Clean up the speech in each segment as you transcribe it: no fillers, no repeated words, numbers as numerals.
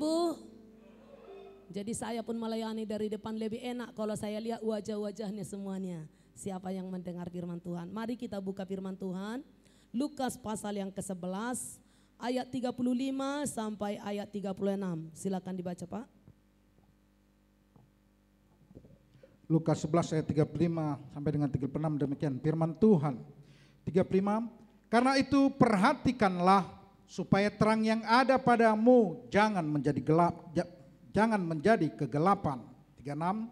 Ibu? Jadi saya pun melayani dari depan lebih enak kalau saya lihat wajah-wajahnya semuanya. Siapa yang mendengar firman Tuhan? Mari kita buka firman Tuhan. Lukas pasal yang ke-11 ayat 35 sampai ayat 36. Silakan dibaca, Pak. Lukas 11 ayat 35 sampai dengan 36, demikian firman Tuhan. 35, karena itu perhatikanlah supaya terang yang ada padamu jangan menjadi gelap, jangan menjadi kegelapan. 36,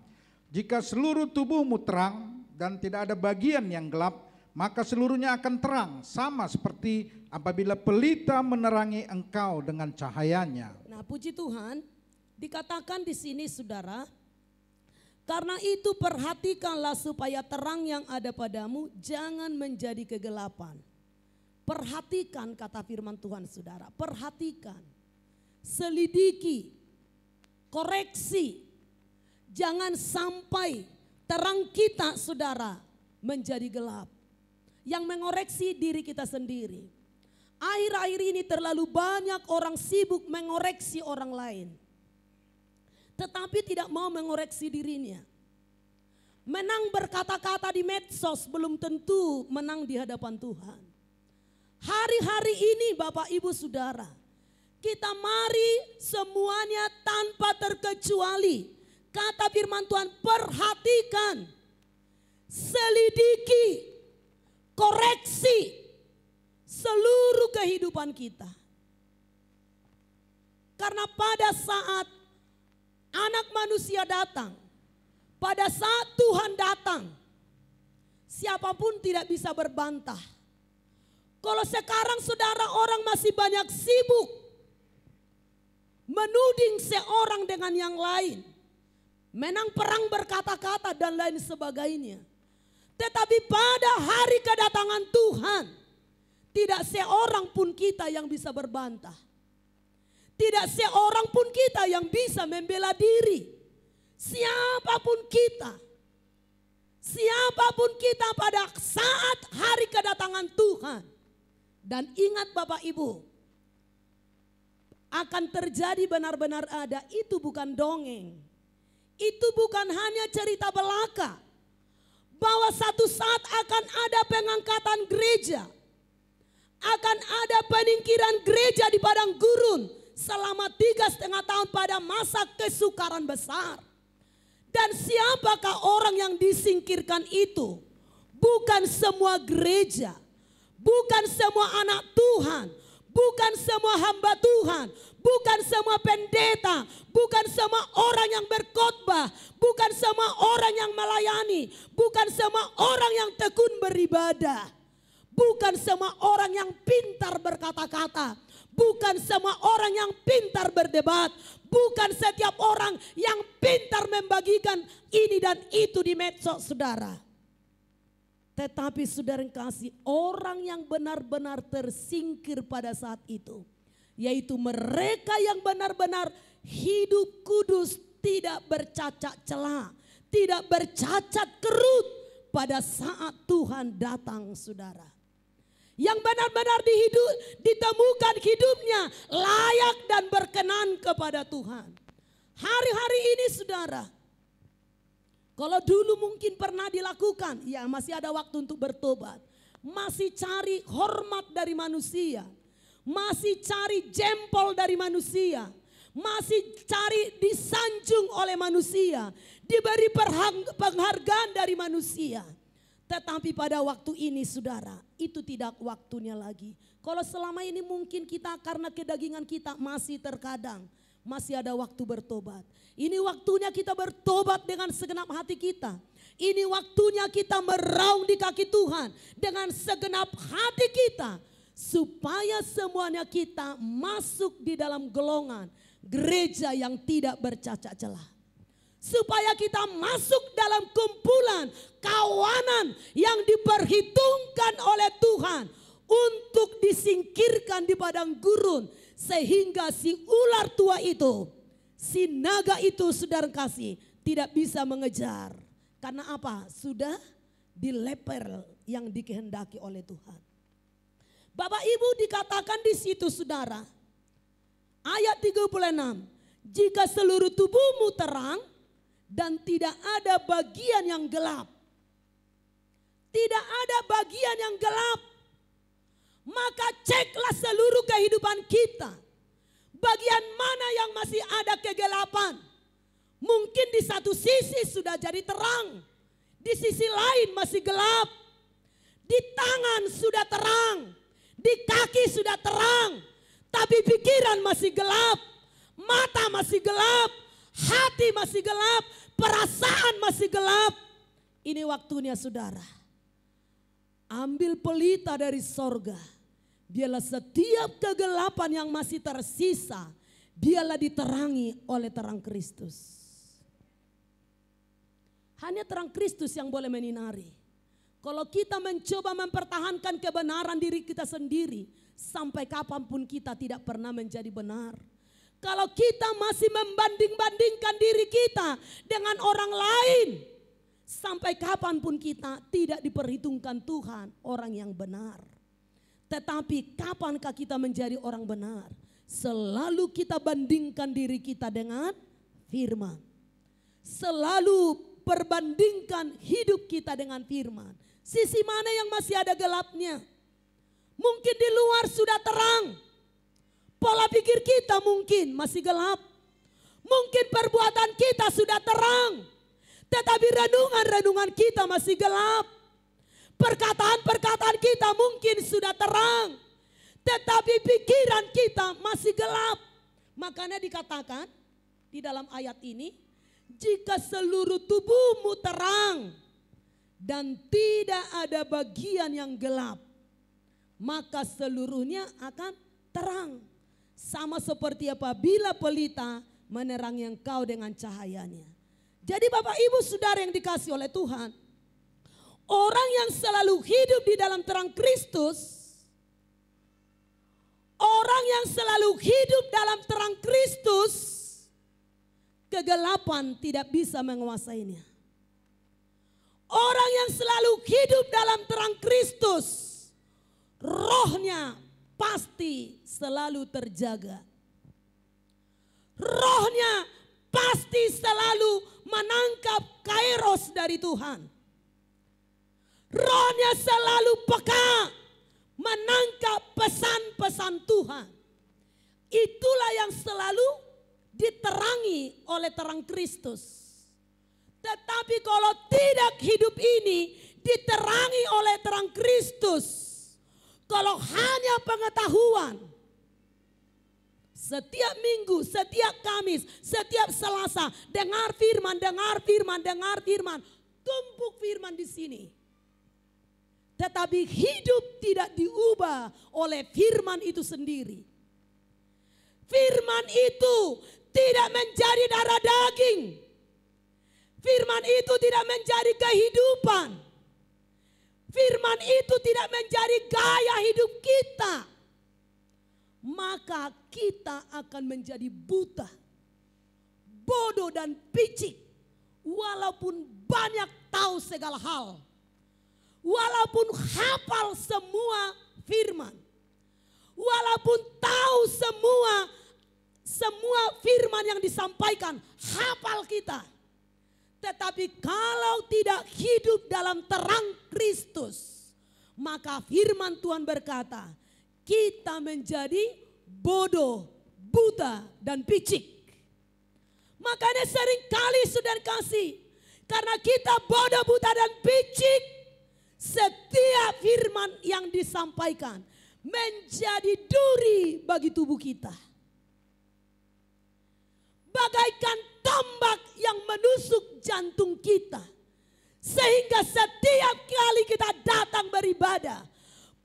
jika seluruh tubuhmu terang dan tidak ada bagian yang gelap, maka seluruhnya akan terang, sama seperti apabila pelita menerangi engkau dengan cahayanya. Nah, puji Tuhan, dikatakan di sini saudara, karena itu perhatikanlah supaya terang yang ada padamu jangan menjadi kegelapan. Perhatikan kata firman Tuhan saudara, perhatikan, selidiki, koreksi. Jangan sampai terang kita saudara menjadi gelap. Yang mengoreksi diri kita sendiri. Akhir-akhir ini terlalu banyak orang sibuk mengoreksi orang lain. Tetapi tidak mau mengoreksi dirinya. Menang berkata-kata di medsos belum tentu menang di hadapan Tuhan. Hari-hari ini Bapak Ibu Saudara, kita mari semuanya tanpa terkecuali, kata firman Tuhan, perhatikan, selidiki, koreksi seluruh kehidupan kita. Karena pada saat Anak manusia datang, pada saat Tuhan datang, siapapun tidak bisa berbantah. Kalau sekarang saudara orang masih banyak sibuk menuding seorang dengan yang lain, menang perang berkata-kata dan lain sebagainya. Tetapi pada hari kedatangan Tuhan, tidak seorang pun kita yang bisa berbantah. Tidak seorang pun kita yang bisa membela diri. Siapapun kita pada saat hari kedatangan Tuhan. Dan ingat Bapak Ibu, akan terjadi benar-benar ada, itu bukan dongeng. Itu bukan hanya cerita belaka. Bahwa satu saat akan ada pengangkatan gereja. Akan ada peningkiran gereja di padang gurun. Selama 3,5 tahun pada masa kesukaran besar. Dan siapakah orang yang disingkirkan itu? Bukan semua gereja. Bukan semua anak Tuhan. Bukan semua hamba Tuhan. Bukan semua pendeta. Bukan semua orang yang berkhotbah. Bukan semua orang yang melayani. Bukan semua orang yang tekun beribadah. Bukan semua orang yang pintar berkata-kata. Bukan semua orang yang pintar berdebat. Bukan setiap orang yang pintar membagikan ini dan itu di medsos saudara. Tetapi saudara yang kasih, orang yang benar-benar tersingkir pada saat itu, yaitu mereka yang benar-benar hidup kudus, tidak bercacat celah, tidak bercacat kerut pada saat Tuhan datang saudara. Yang benar-benar ditemukan hidupnya layak dan berkenan kepada Tuhan. Hari-hari ini saudara, kalau dulu mungkin pernah dilakukan, ya masih ada waktu untuk bertobat. Masih cari hormat dari manusia. Masih cari jempol dari manusia. Masih cari disanjung oleh manusia. Diberi penghargaan dari manusia. Tetapi pada waktu ini saudara, itu tidak waktunya lagi. Kalau selama ini mungkin kita karena kedagingan kita masih terkadang, masih ada waktu bertobat. Ini waktunya kita bertobat dengan segenap hati kita. Ini waktunya kita meraung di kaki Tuhan dengan segenap hati kita. Supaya semuanya kita masuk di dalam golongan gereja yang tidak bercacat celah. Supaya kita masuk dalam kumpulan kawanan yang diperhitungkan oleh Tuhan untuk disingkirkan di padang gurun. Sehingga si ular tua itu, si naga itu saudara kasih, tidak bisa mengejar. Karena apa? Sudah di level yang dikehendaki oleh Tuhan. Bapak Ibu dikatakan di situ saudara, ayat 36. Jika seluruh tubuhmu terang dan tidak ada bagian yang gelap. Tidak ada bagian yang gelap. Maka ceklah seluruh kehidupan kita. Bagian mana yang masih ada kegelapan. Mungkin di satu sisi sudah jadi terang. Di sisi lain masih gelap. Di tangan sudah terang. Di kaki sudah terang. Tapi pikiran masih gelap. Mata masih gelap, hati masih gelap, perasaan masih gelap. Ini waktunya saudara. Ambil pelita dari sorga. Biarlah setiap kegelapan yang masih tersisa, biarlah diterangi oleh terang Kristus. Hanya terang Kristus yang boleh menyinari. Kalau kita mencoba mempertahankan kebenaran diri kita sendiri, sampai kapanpun kita tidak pernah menjadi benar. Kalau kita masih membanding-bandingkan diri kita dengan orang lain, sampai kapanpun kita tidak diperhitungkan Tuhan orang yang benar. Tetapi kapankah kita menjadi orang benar? Selalu kita bandingkan diri kita dengan firman. Selalu perbandingkan hidup kita dengan firman. Sisi mana yang masih ada gelapnya? Mungkin di luar sudah terang. Pola pikir kita mungkin masih gelap. Mungkin perbuatan kita sudah terang. Tetapi renungan-renungan kita masih gelap. Perkataan-perkataan kita mungkin sudah terang. Tetapi pikiran kita masih gelap. Makanya dikatakan di dalam ayat ini. Jika seluruh tubuhmu terang. Dan tidak ada bagian yang gelap. Maka seluruhnya akan terang. Sama seperti apabila pelita menerangi engkau dengan cahayanya. Jadi Bapak Ibu Saudara yang dikasihi oleh Tuhan. Orang yang selalu hidup di dalam terang Kristus. Orang yang selalu hidup dalam terang Kristus. Kegelapan tidak bisa menguasainya. Orang yang selalu hidup dalam terang Kristus. Rohnya pasti selalu terjaga. Rohnya pasti selalu menangkap kairos dari Tuhan. Rohnya selalu peka menangkap pesan-pesan Tuhan. Itulah yang selalu diterangi oleh terang Kristus. Tetapi kalau tidak hidup ini diterangi oleh terang Kristus. Kalau hanya pengetahuan, setiap minggu, setiap Kamis, setiap Selasa, dengar firman, dengar firman, dengar firman, tumpuk firman di sini. Tetapi hidup tidak diubah oleh firman itu sendiri. Firman itu tidak menjadi darah daging. Firman itu tidak menjadi kehidupan. Firman itu tidak menjadi gaya hidup kita. Maka kita akan menjadi buta, bodoh dan picik. Walaupun banyak tahu segala hal. Walaupun hafal semua firman. Walaupun tahu semua firman yang disampaikan, hafal kita. Tetapi kalau tidak hidup dalam terang Kristus, maka firman Tuhan berkata, kita menjadi bodoh, buta, dan picik. Makanya seringkali saudara kasih, karena kita bodoh, buta, dan picik, setiap firman yang disampaikan menjadi duri bagi tubuh kita. Bagaikan tombak yang menusuk jantung kita. Sehingga setiap kali kita datang beribadah,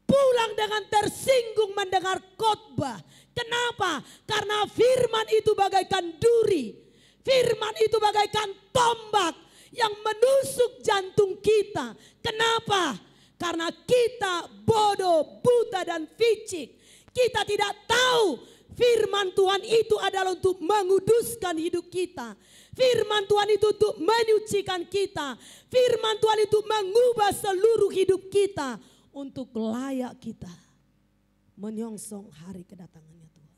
pulang dengan tersinggung mendengar khotbah. Kenapa? Karena firman itu bagaikan duri. Firman itu bagaikan tombak yang menusuk jantung kita. Kenapa? Karena kita bodoh, buta, dan picik. Kita tidak tahu firman Tuhan itu adalah untuk menguduskan hidup kita. Firman Tuhan itu untuk menyucikan kita. Firman Tuhan itu mengubah seluruh hidup kita untuk layak kita menyongsong hari kedatangannya Tuhan.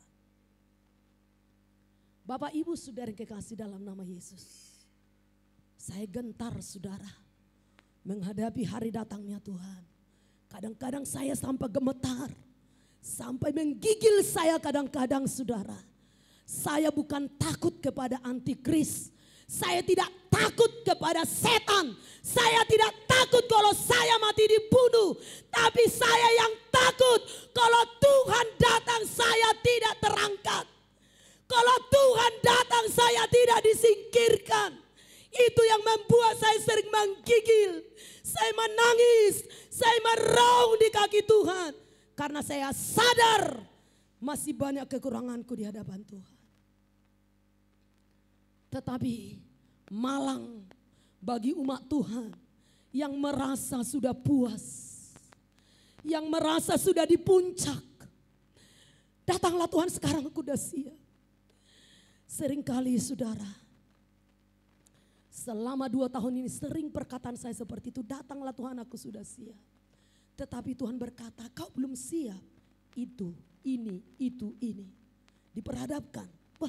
Bapak Ibu Saudara yang kekasih dalam nama Yesus, saya gentar saudara menghadapi hari datangnya Tuhan. Kadang-kadang saya sampai gemetar, sampai menggigil saya kadang-kadang saudara. Saya bukan takut kepada antikris, saya tidak takut kepada setan, saya tidak takut kalau saya mati dibunuh. Tapi saya yang takut kalau Tuhan datang saya tidak terangkat. Kalau Tuhan datang saya tidak disingkirkan. Itu yang membuat saya sering menggigil. Saya menangis, saya meraung di kaki Tuhan. Karena saya sadar masih banyak kekuranganku di hadapan Tuhan. Tetapi malang bagi umat Tuhan yang merasa sudah puas, yang merasa sudah di puncak. Datanglah Tuhan, sekarang aku udah siap. Seringkali saudara, selama 2 tahun ini sering perkataan saya seperti itu. Datanglah Tuhan, aku sudah siap. Tetapi Tuhan berkata, kau belum siap. Itu, ini. Diperhadapkan. Wah,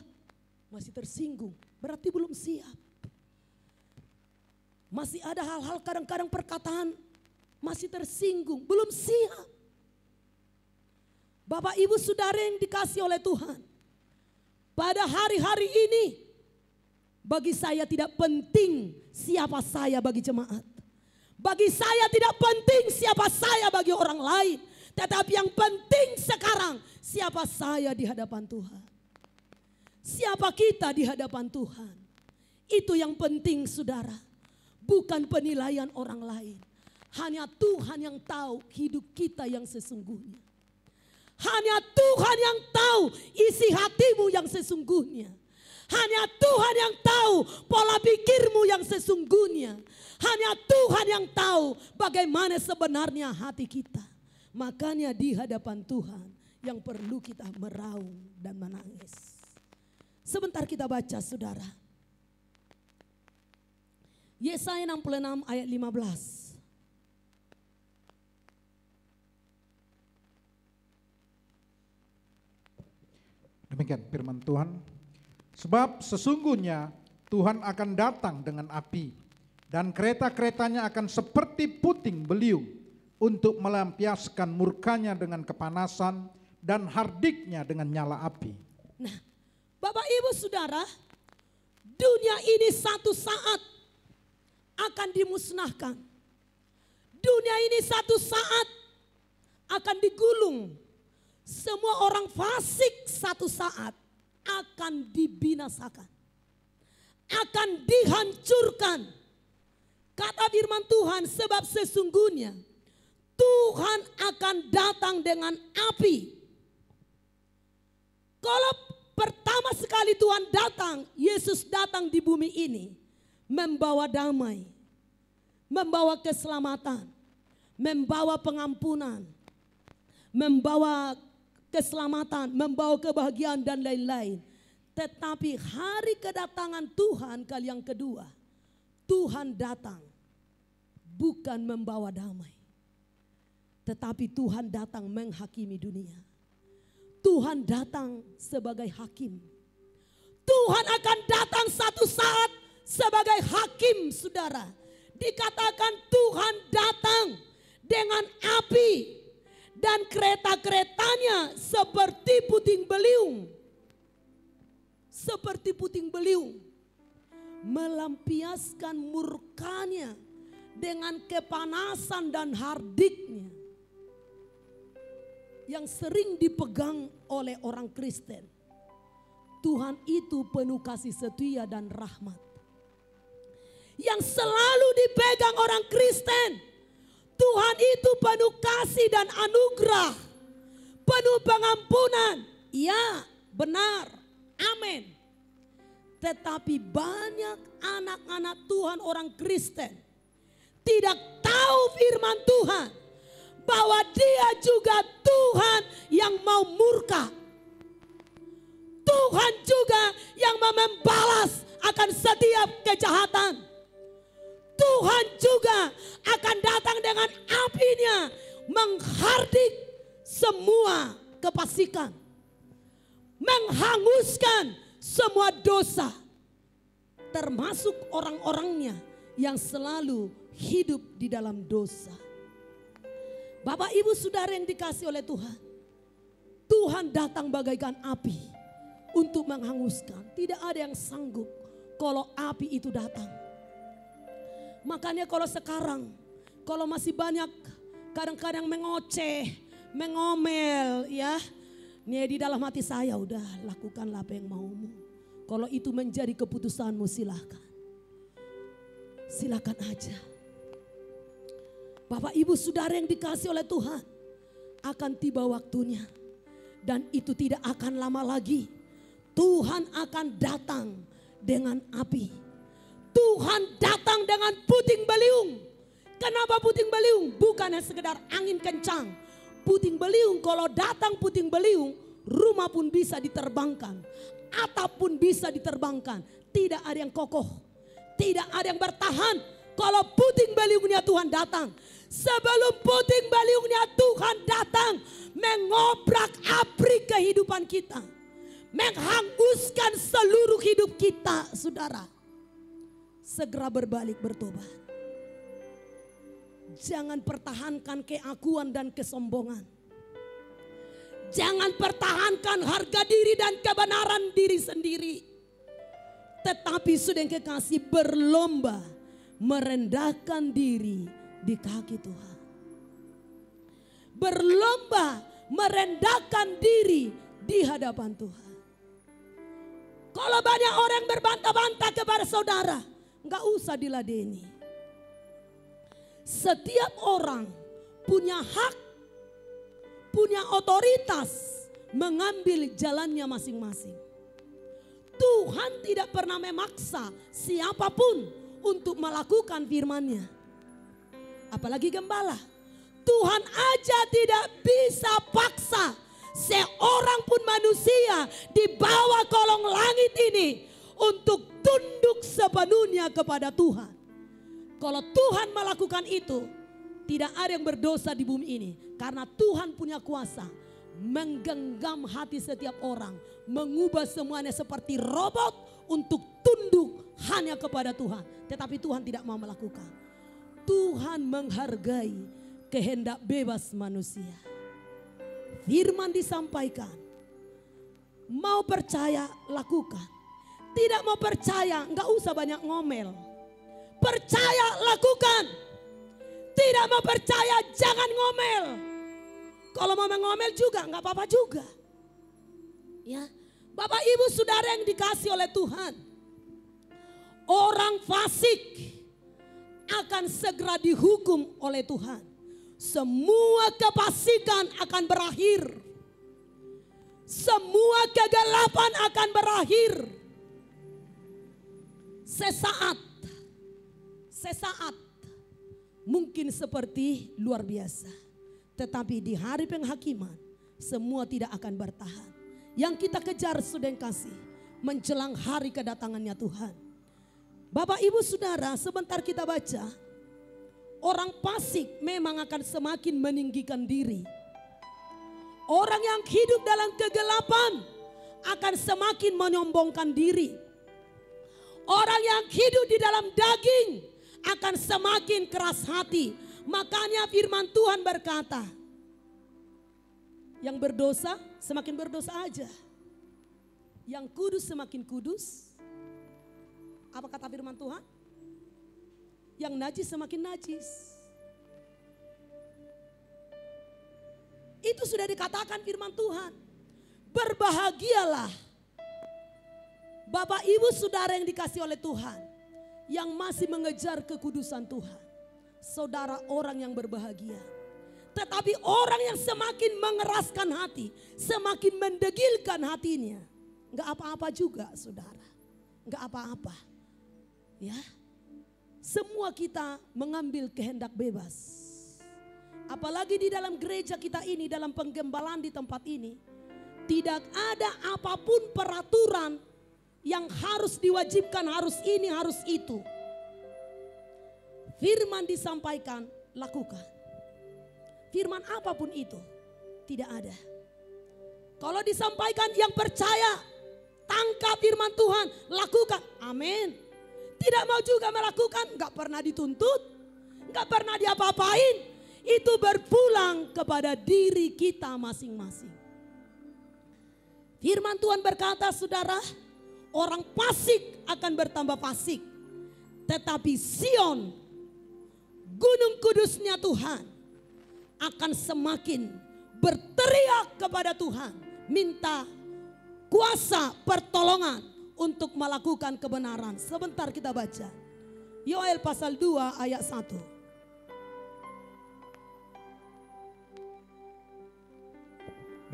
masih tersinggung. Berarti belum siap. Masih ada hal-hal kadang-kadang perkataan masih tersinggung. Belum siap. Bapak Ibu Saudara yang dikasih oleh Tuhan. Pada hari-hari ini, bagi saya tidak penting siapa saya bagi jemaat. Bagi saya tidak penting siapa saya bagi orang lain. Tetapi yang penting sekarang, siapa saya di hadapan Tuhan. Siapa kita di hadapan Tuhan. Itu yang penting saudara. Bukan penilaian orang lain. Hanya Tuhan yang tahu hidup kita yang sesungguhnya. Hanya Tuhan yang tahu isi hatimu yang sesungguhnya. Hanya Tuhan yang tahu pola pikirmu yang sesungguhnya. Hanya Tuhan yang tahu bagaimana sebenarnya hati kita. Makanya di hadapan Tuhan yang perlu kita meraung dan menangis. Sebentar kita baca saudara. Yesaya 66 ayat 15. Demikian firman Tuhan. Sebab sesungguhnya Tuhan akan datang dengan api, dan kereta-keretanya akan seperti puting beliung untuk melampiaskan murkanya dengan kepanasan dan hardiknya dengan nyala api. Nah, Bapak Ibu Saudara, dunia ini satu saat akan dimusnahkan. Dunia ini satu saat akan digulung. Semua orang fasik satu saat akan dibinasakan. Akan dihancurkan. Kata firman Tuhan, sebab sesungguhnya Tuhan akan datang dengan api. Kalau pertama sekali Tuhan datang, Yesus datang di bumi ini membawa damai, membawa keselamatan, membawa pengampunan, membawa keselamatan, membawa kebahagiaan dan lain-lain. Tetapi hari kedatangan Tuhan kali yang kedua, Tuhan datang bukan membawa damai, tetapi Tuhan datang menghakimi dunia. Tuhan datang sebagai hakim. Tuhan akan datang satu saat sebagai hakim saudara. Dikatakan Tuhan datang dengan api. Dan kereta-keretanya seperti puting beliung. Seperti puting beliung. Melampiaskan murkanya dengan kepanasan dan hardiknya. Yang sering dipegang oleh orang Kristen. Tuhan itu penuh kasih setia dan rahmat. Yang selalu dipegang orang Kristen. Tuhan itu penuh kasih dan anugerah. Penuh pengampunan. Ya, benar. Amin. Tetapi banyak anak-anak Tuhan orang Kristen tidak tahu firman Tuhan. Bahwa dia juga Tuhan yang mau murka. Tuhan juga yang mau membalas akan setiap kejahatan. Tuhan juga akan datang dengan apinya menghardik semua kefasikan, menghanguskan semua dosa. Termasuk orang-orangnya yang selalu hidup di dalam dosa. Bapak Ibu Saudara yang dikasihi oleh Tuhan. Tuhan datang bagaikan api untuk menghanguskan. Tidak ada yang sanggup kalau api itu datang. Makanya kalau sekarang, kalau masih banyak kadang-kadang mengoceh, mengomel ya. Nih di dalam hati saya, udah lakukanlah apa yang maumu. Kalau itu menjadi keputusanmu silakan. Silakan aja. Bapak Ibu Saudara yang dikasihi oleh Tuhan, akan tiba waktunya. Dan itu tidak akan lama lagi. Tuhan akan datang dengan api. Tuhan datang dengan puting beliung. Kenapa puting beliung? Bukan hanya sekedar angin kencang. Puting beliung, kalau datang puting beliung, rumah pun bisa diterbangkan. Atap pun bisa diterbangkan. Tidak ada yang kokoh. Tidak ada yang bertahan. Kalau puting beliungnya Tuhan datang. Sebelum puting beliungnya Tuhan datang. Mengobrak abrik kehidupan kita. Menghanguskan seluruh hidup kita, saudara. Segera berbalik bertobat. Jangan pertahankan keakuan dan kesombongan. Jangan pertahankan harga diri dan kebenaran diri sendiri. Tetapi sudah yang kekasih, berlomba merendahkan diri di kaki Tuhan. Berlomba merendahkan diri di hadapan Tuhan. Kalau banyak orang berbantah-bantah kepada saudara, enggak usah diladeni. Setiap orang punya hak, punya otoritas mengambil jalannya masing-masing. Tuhan tidak pernah memaksa siapapun untuk melakukan firman-Nya. Apalagi gembala. Tuhan aja tidak bisa paksa seorang pun manusia di bawah kolong langit ini untuk tunduk sepenuhnya kepada Tuhan. Kalau Tuhan melakukan itu, tidak ada yang berdosa di bumi ini. Karena Tuhan punya kuasa menggenggam hati setiap orang, mengubah semuanya seperti robot untuk tunduk hanya kepada Tuhan. Tetapi Tuhan tidak mau melakukan. Tuhan menghargai kehendak bebas manusia. Firman disampaikan. Mau percaya, lakukan. Tidak mau percaya, enggak usah banyak ngomel. Percaya, lakukan. Tidak mau percaya, jangan ngomel. Kalau mau mengomel juga, enggak apa-apa juga. Ya, Bapak Ibu Saudara yang dikasihi oleh Tuhan. Orang fasik akan segera dihukum oleh Tuhan. Semua kefasikan akan berakhir. Semua kegelapan akan berakhir. Sesaat mungkin seperti luar biasa. Tetapi di hari penghakiman semua tidak akan bertahan. Yang kita kejar sudah yang kasih menjelang hari kedatangannya Tuhan. Bapak Ibu Saudara, sebentar kita baca. Orang fasik memang akan semakin meninggikan diri. Orang yang hidup dalam kegelapan akan semakin menyombongkan diri. Orang yang hidup di dalam daging akan semakin keras hati. Makanya firman Tuhan berkata, yang berdosa semakin berdosa aja. Yang kudus semakin kudus. Apa kata firman Tuhan? Yang najis semakin najis. Itu sudah dikatakan firman Tuhan. Berbahagialah Bapak Ibu Saudara yang dikasihi oleh Tuhan, yang masih mengejar kekudusan Tuhan. Saudara orang yang berbahagia. Tetapi orang yang semakin mengeraskan hati, semakin mendegilkan hatinya, enggak apa-apa juga saudara. Enggak apa-apa. Ya. Semua kita mengambil kehendak bebas. Apalagi di dalam gereja kita ini, dalam penggembalaan di tempat ini, tidak ada apapun peraturan yang harus diwajibkan, harus ini, harus itu. Firman disampaikan, lakukan. Firman apapun itu, tidak ada. Kalau disampaikan yang percaya, tangkap firman Tuhan, lakukan. Amin. Tidak mau juga melakukan, gak pernah dituntut, gak pernah diapa-apain. Itu berpulang kepada diri kita masing-masing. Firman Tuhan berkata, saudara, orang fasik akan bertambah fasik, tetapi Sion, gunung kudusnya Tuhan, akan semakin berteriak kepada Tuhan, minta kuasa pertolongan untuk melakukan kebenaran. Sebentar kita baca Yoel pasal 2 ayat 1.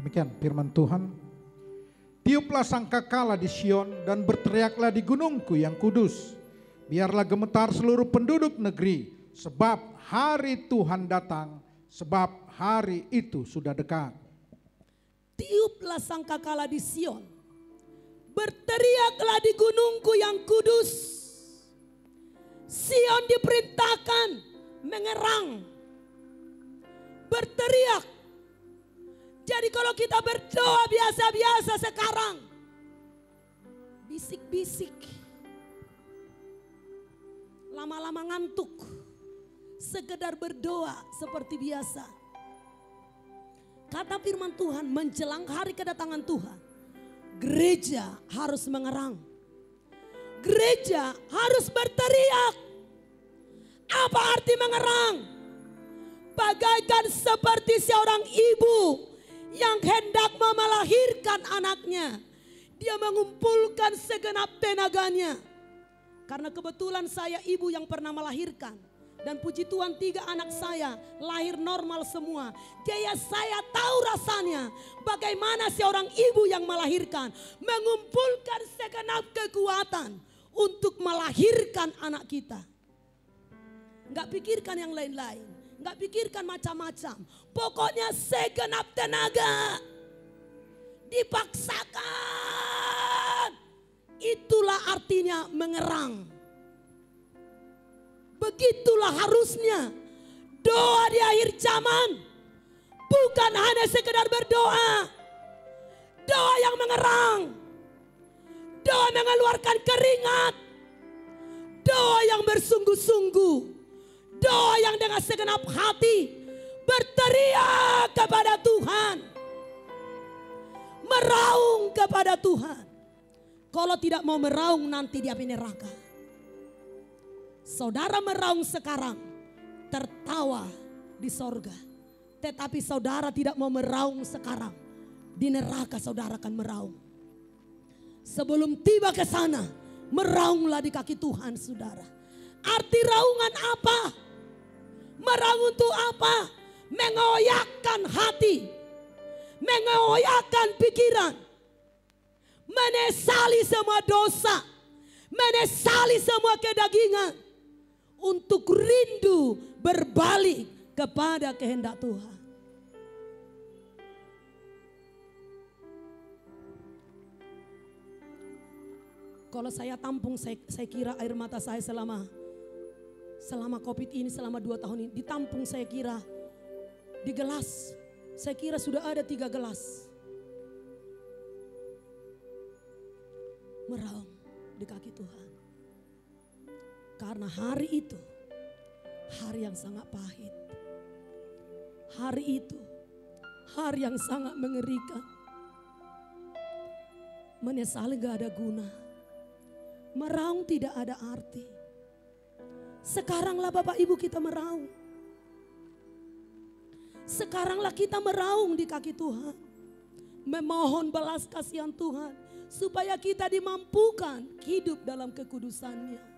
Demikian firman Tuhan. Tiuplah sangkakala di Sion dan berteriaklah di gunungku yang kudus. Biarlah gemetar seluruh penduduk negeri, sebab hari Tuhan datang, sebab hari itu sudah dekat. Tiuplah sangkakala di Sion, berteriaklah di gunungku yang kudus. Sion diperintahkan mengerang, berteriak. Jadi kalau kita berdoa biasa-biasa sekarang, bisik-bisik, lama-lama ngantuk, sekedar berdoa seperti biasa. Kata firman Tuhan, menjelang hari kedatangan Tuhan, gereja harus mengerang. Gereja harus berteriak. Apa arti mengerang? Bagaikan seperti seorang ibu yang hendak melahirkan anaknya. Dia mengumpulkan segenap tenaganya. Karena kebetulan saya ibu yang pernah melahirkan. Dan puji Tuhan 3 anak saya lahir normal semua. Jadi saya tahu rasanya bagaimana seorang ibu yang melahirkan. Mengumpulkan segenap kekuatan untuk melahirkan anak kita. Enggak pikirkan yang lain-lain. Enggak pikirkan macam-macam. Pokoknya segenap tenaga. Dipaksakan. Itulah artinya mengerang. Begitulah harusnya doa di akhir zaman. Bukan hanya sekedar berdoa. Doa yang mengerang. Doa mengeluarkan keringat. Doa yang bersungguh-sungguh. Doa yang dengan segenap hati berteriak kepada Tuhan. Meraung kepada Tuhan. Kalau tidak mau meraung nanti di api neraka. Saudara meraung sekarang tertawa di sorga. Tetapi saudara tidak mau meraung sekarang, di neraka saudara akan meraung. Sebelum tiba ke sana, meraunglah di kaki Tuhan saudara. Arti raungan apa? Meraung untuk apa? Mengoyakkan hati, mengoyakkan pikiran, menyesali semua dosa, menyesali semua kedagingan, untuk rindu berbalik kepada kehendak Tuhan. Kalau saya tampung, saya kira air mata saya selama COVID ini, selama 2 tahun ini, ditampung saya kira di gelas. Saya kira sudah ada 3 gelas. Meraung di kaki Tuhan. Karena hari itu, hari yang sangat pahit. Hari itu, hari yang sangat mengerikan. Menyesali gak ada guna. Meraung tidak ada arti. Sekaranglah Bapak Ibu kita meraung. Sekaranglah kita meraung di kaki Tuhan. Memohon belas kasihan Tuhan. Supaya kita dimampukan hidup dalam kekudusannya.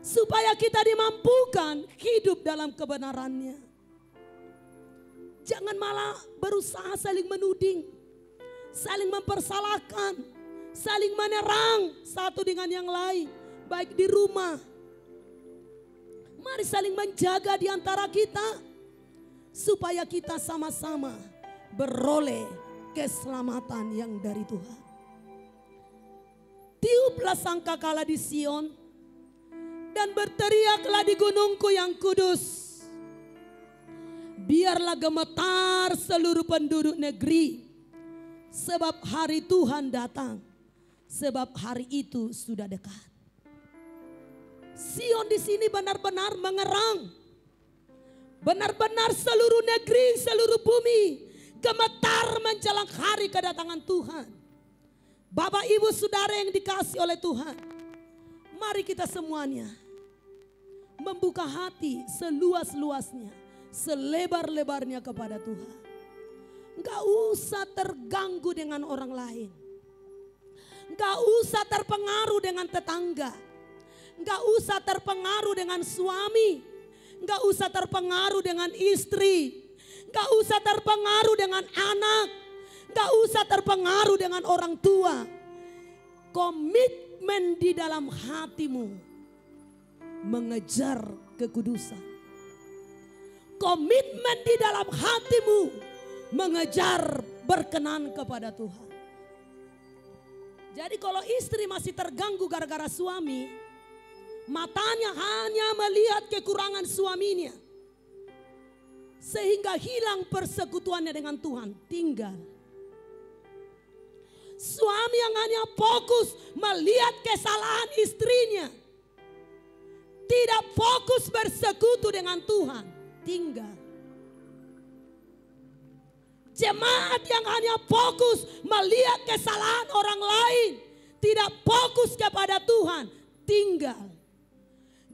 Supaya kita dimampukan hidup dalam kebenarannya. Jangan malah berusaha saling menuding. Saling mempersalahkan. Saling menyerang satu dengan yang lain. Baik di rumah. Mari saling menjaga di antara kita. Supaya kita sama-sama beroleh keselamatan yang dari Tuhan. Tiuplah sangkakala di Sion. Dan berteriaklah di gunungku yang kudus. Biarlah gemetar seluruh penduduk negeri. Sebab hari Tuhan datang. sebab hari itu sudah dekat. Sion di sini benar-benar mengerang. Benar-benar seluruh negeri, seluruh bumi gemetar menjelang hari kedatangan Tuhan. Bapak, Ibu, Saudara yang dikasihi oleh Tuhan, mari kita semuanya membuka hati seluas-luasnya, selebar-lebarnya kepada Tuhan. Enggak usah terganggu dengan orang lain. Enggak usah terpengaruh dengan tetangga. Enggak usah terpengaruh dengan suami. Enggak usah terpengaruh dengan istri. Enggak usah terpengaruh dengan anak. Enggak usah terpengaruh dengan orang tua. Komitmen di dalam hatimu mengejar kekudusan. Komitmen di dalam hatimu mengejar berkenan kepada Tuhan. Jadi kalau istri masih terganggu gara-gara suami, matanya hanya melihat kekurangan suaminya, sehingga hilang persekutuannya dengan Tuhan, tinggal. Suami yang hanya fokus melihat kesalahan istrinya, tidak fokus bersekutu dengan Tuhan, tinggal. Jemaat yang hanya fokus melihat kesalahan orang lain, tidak fokus kepada Tuhan, tinggal.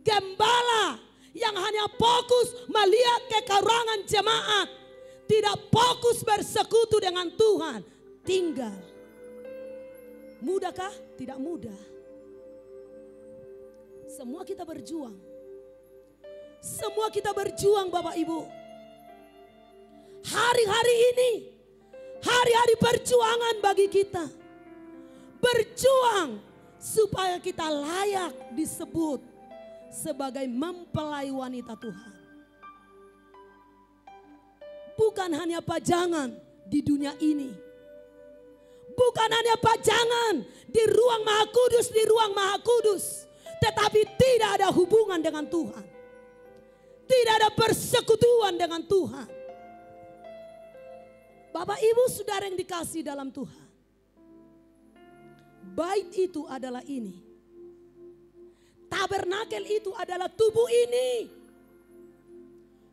Gembala yang hanya fokus melihat kekurangan jemaat, tidak fokus bersekutu dengan Tuhan, tinggal. Mudahkah? Tidak mudah. Semua kita berjuang. Semua kita berjuang, Bapak Ibu. Hari-hari ini, hari-hari perjuangan bagi kita. Berjuang supaya kita layak disebut sebagai mempelai wanita Tuhan. Bukan hanya pajangan di dunia ini. Bukan hanya pajangan di ruang Maha Kudus, di ruang Maha Kudus. Tetapi tidak ada hubungan dengan Tuhan. Tidak ada persekutuan dengan Tuhan. Bapak, Ibu, Saudara yang dikasihi dalam Tuhan. Bait itu adalah ini. Tabernakel itu adalah tubuh ini.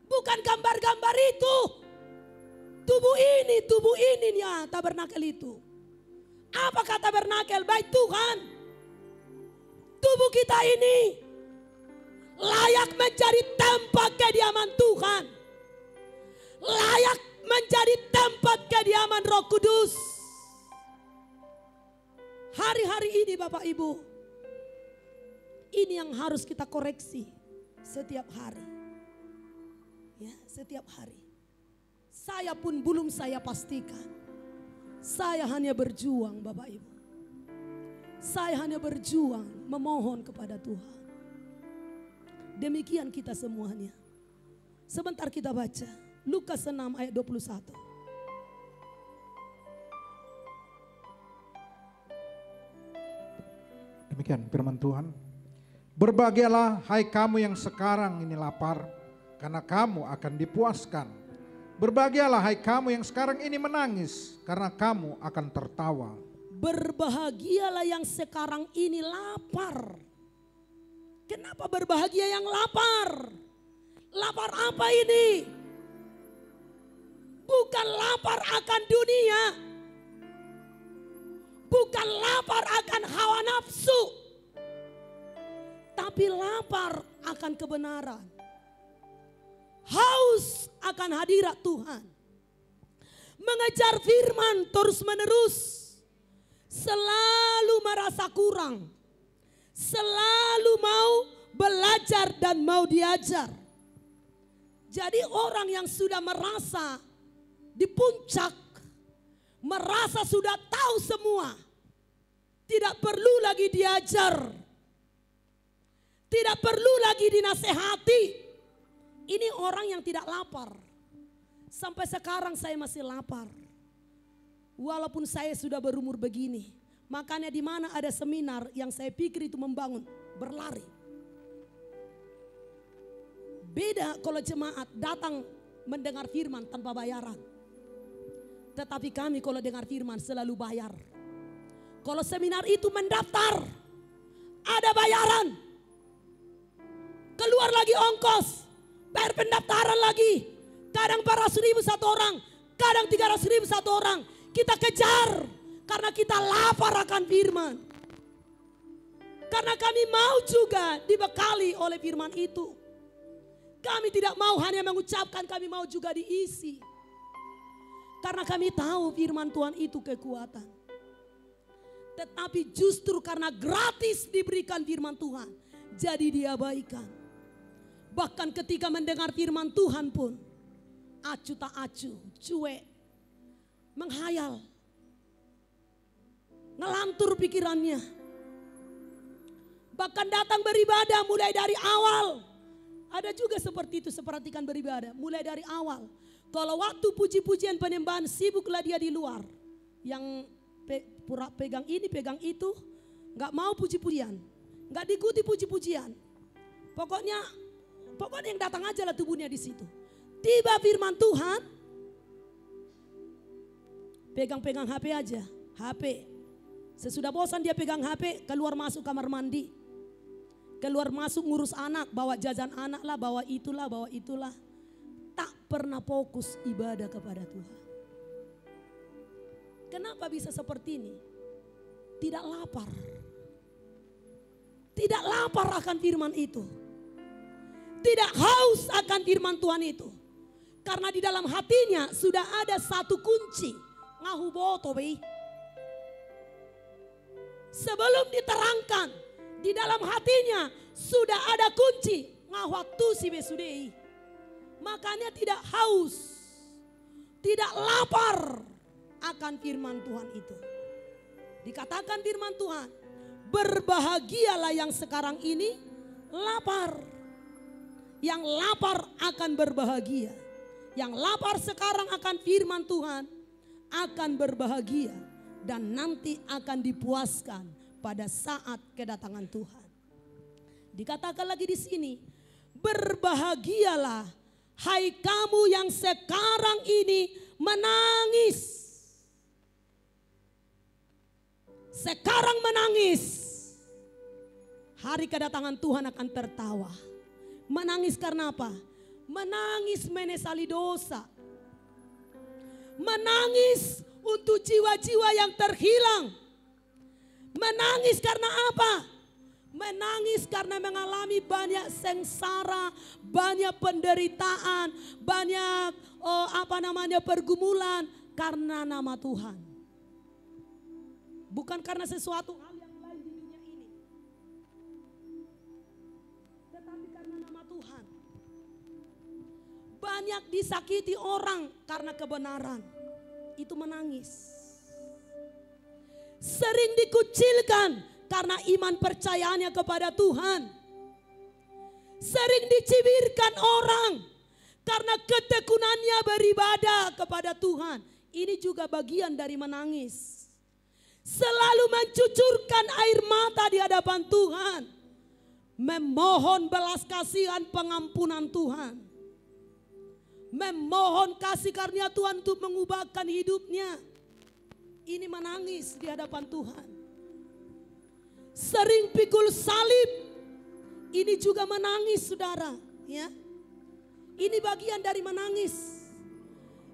Bukan gambar-gambar itu. Tubuh ini ya tabernakel itu. Apakah tabernakel? Bait Tuhan. Tubuh kita ini layak menjadi tempat kediaman Tuhan. Layak menjadi tempat kediaman Roh Kudus. Hari-hari ini Bapak Ibu, ini yang harus kita koreksi setiap hari. Ya, setiap hari. Saya pun belum saya pastikan. Saya hanya berjuang Bapak Ibu. Saya hanya berjuang memohon kepada Tuhan. Demikian kita semuanya. Sebentar kita baca Lukas 6 ayat 21. Demikian firman Tuhan. Berbahagialah hai kamu yang sekarang ini lapar, karena kamu akan dipuaskan. Berbahagialah hai kamu yang sekarang ini menangis, karena kamu akan tertawa. Berbahagialah yang sekarang ini lapar. Kenapa berbahagia yang lapar? Lapar apa ini? Bukan lapar akan dunia. Bukan lapar akan hawa nafsu. Tapi lapar akan kebenaran. Haus akan hadirat Tuhan. Mengejar firman terus menerus. Selalu merasa kurang. Selalu mau belajar dan mau diajar. Jadi orang yang sudah merasa di puncak, merasa sudah tahu semua, tidak perlu lagi diajar, tidak perlu lagi dinasehati. Ini orang yang tidak lapar. Sampai sekarang saya masih lapar. Walaupun saya sudah berumur begini. Makanya di mana ada seminar yang saya pikir itu membangun, berlari. Beda kalau jemaat datang mendengar firman tanpa bayaran. Tetapi kami kalau dengar firman selalu bayar. Kalau seminar itu mendaftar, ada bayaran. Keluar lagi ongkos, bayar pendaftaran lagi. Kadang 400.000 satu orang, kadang 300.000 satu orang. Kita kejar karena kita lapar akan firman. Karena kami mau juga dibekali oleh firman itu. Kami tidak mau hanya mengucapkan, kami mau juga diisi. Karena kami tahu firman Tuhan itu kekuatan. Tetapi justru karena gratis diberikan firman Tuhan, jadi diabaikan. Bahkan ketika mendengar firman Tuhan pun, acu tak acu, cuek, menghayal, ngelantur pikirannya. Bahkan datang beribadah mulai dari awal. Ada juga seperti itu, sepertikan beribadah mulai dari awal. Kalau waktu puji-pujian penyembahan sibuklah dia di luar. Yang pegang ini, pegang itu, nggak mau puji-pujian, nggak diikuti puji-pujian. Pokoknya yang datang aja lah tubuhnya di situ. Tiba firman Tuhan, pegang-pegang HP aja, HP. Sesudah bosan dia pegang HP, keluar masuk kamar mandi. Keluar masuk ngurus anak, bawa jajan anak lah, bawa itulah. Tak pernah fokus ibadah kepada Tuhan. Kenapa bisa seperti ini? Tidak lapar. Tidak lapar akan firman itu. Tidak haus akan firman Tuhan itu. Karena di dalam hatinya sudah ada satu kunci. Ngahu boto bei. Sebelum diterangkan, di dalam hatinya sudah ada kunci. Ngawaktu si besudei. Makanya tidak haus, tidak lapar akan firman Tuhan itu. Dikatakan firman Tuhan, berbahagialah yang sekarang ini lapar. Yang lapar akan berbahagia. Yang lapar sekarang akan firman Tuhan akan berbahagia. Dan nanti akan dipuaskan pada saat kedatangan Tuhan. Dikatakan lagi di sini, berbahagialah hai kamu yang sekarang ini menangis. Sekarang menangis. Hari kedatangan Tuhan akan tertawa. Menangis karena apa? Menangis menyesali dosa. Menangis untuk jiwa-jiwa yang terhilang. Menangis karena apa? Menangis karena mengalami banyak sengsara, banyak penderitaan, banyak pergumulan karena nama Tuhan. Bukan karena sesuatu hal yang lain di dunia ini. Tetapi karena nama Tuhan. Banyak disakiti orang karena kebenaran. Itu menangis. Sering dikucilkan karena iman percayaannya kepada Tuhan. Sering dicibirkan orang karena ketekunannya beribadah kepada Tuhan. Ini juga bagian dari menangis. Selalu mencucurkan air mata di hadapan Tuhan. Memohon belas kasihan pengampunan Tuhan. Memohon kasih karunia Tuhan untuk mengubahkan hidupnya. Ini menangis di hadapan Tuhan. Sering pikul salib. Ini juga menangis saudara. Ya. Ini bagian dari menangis.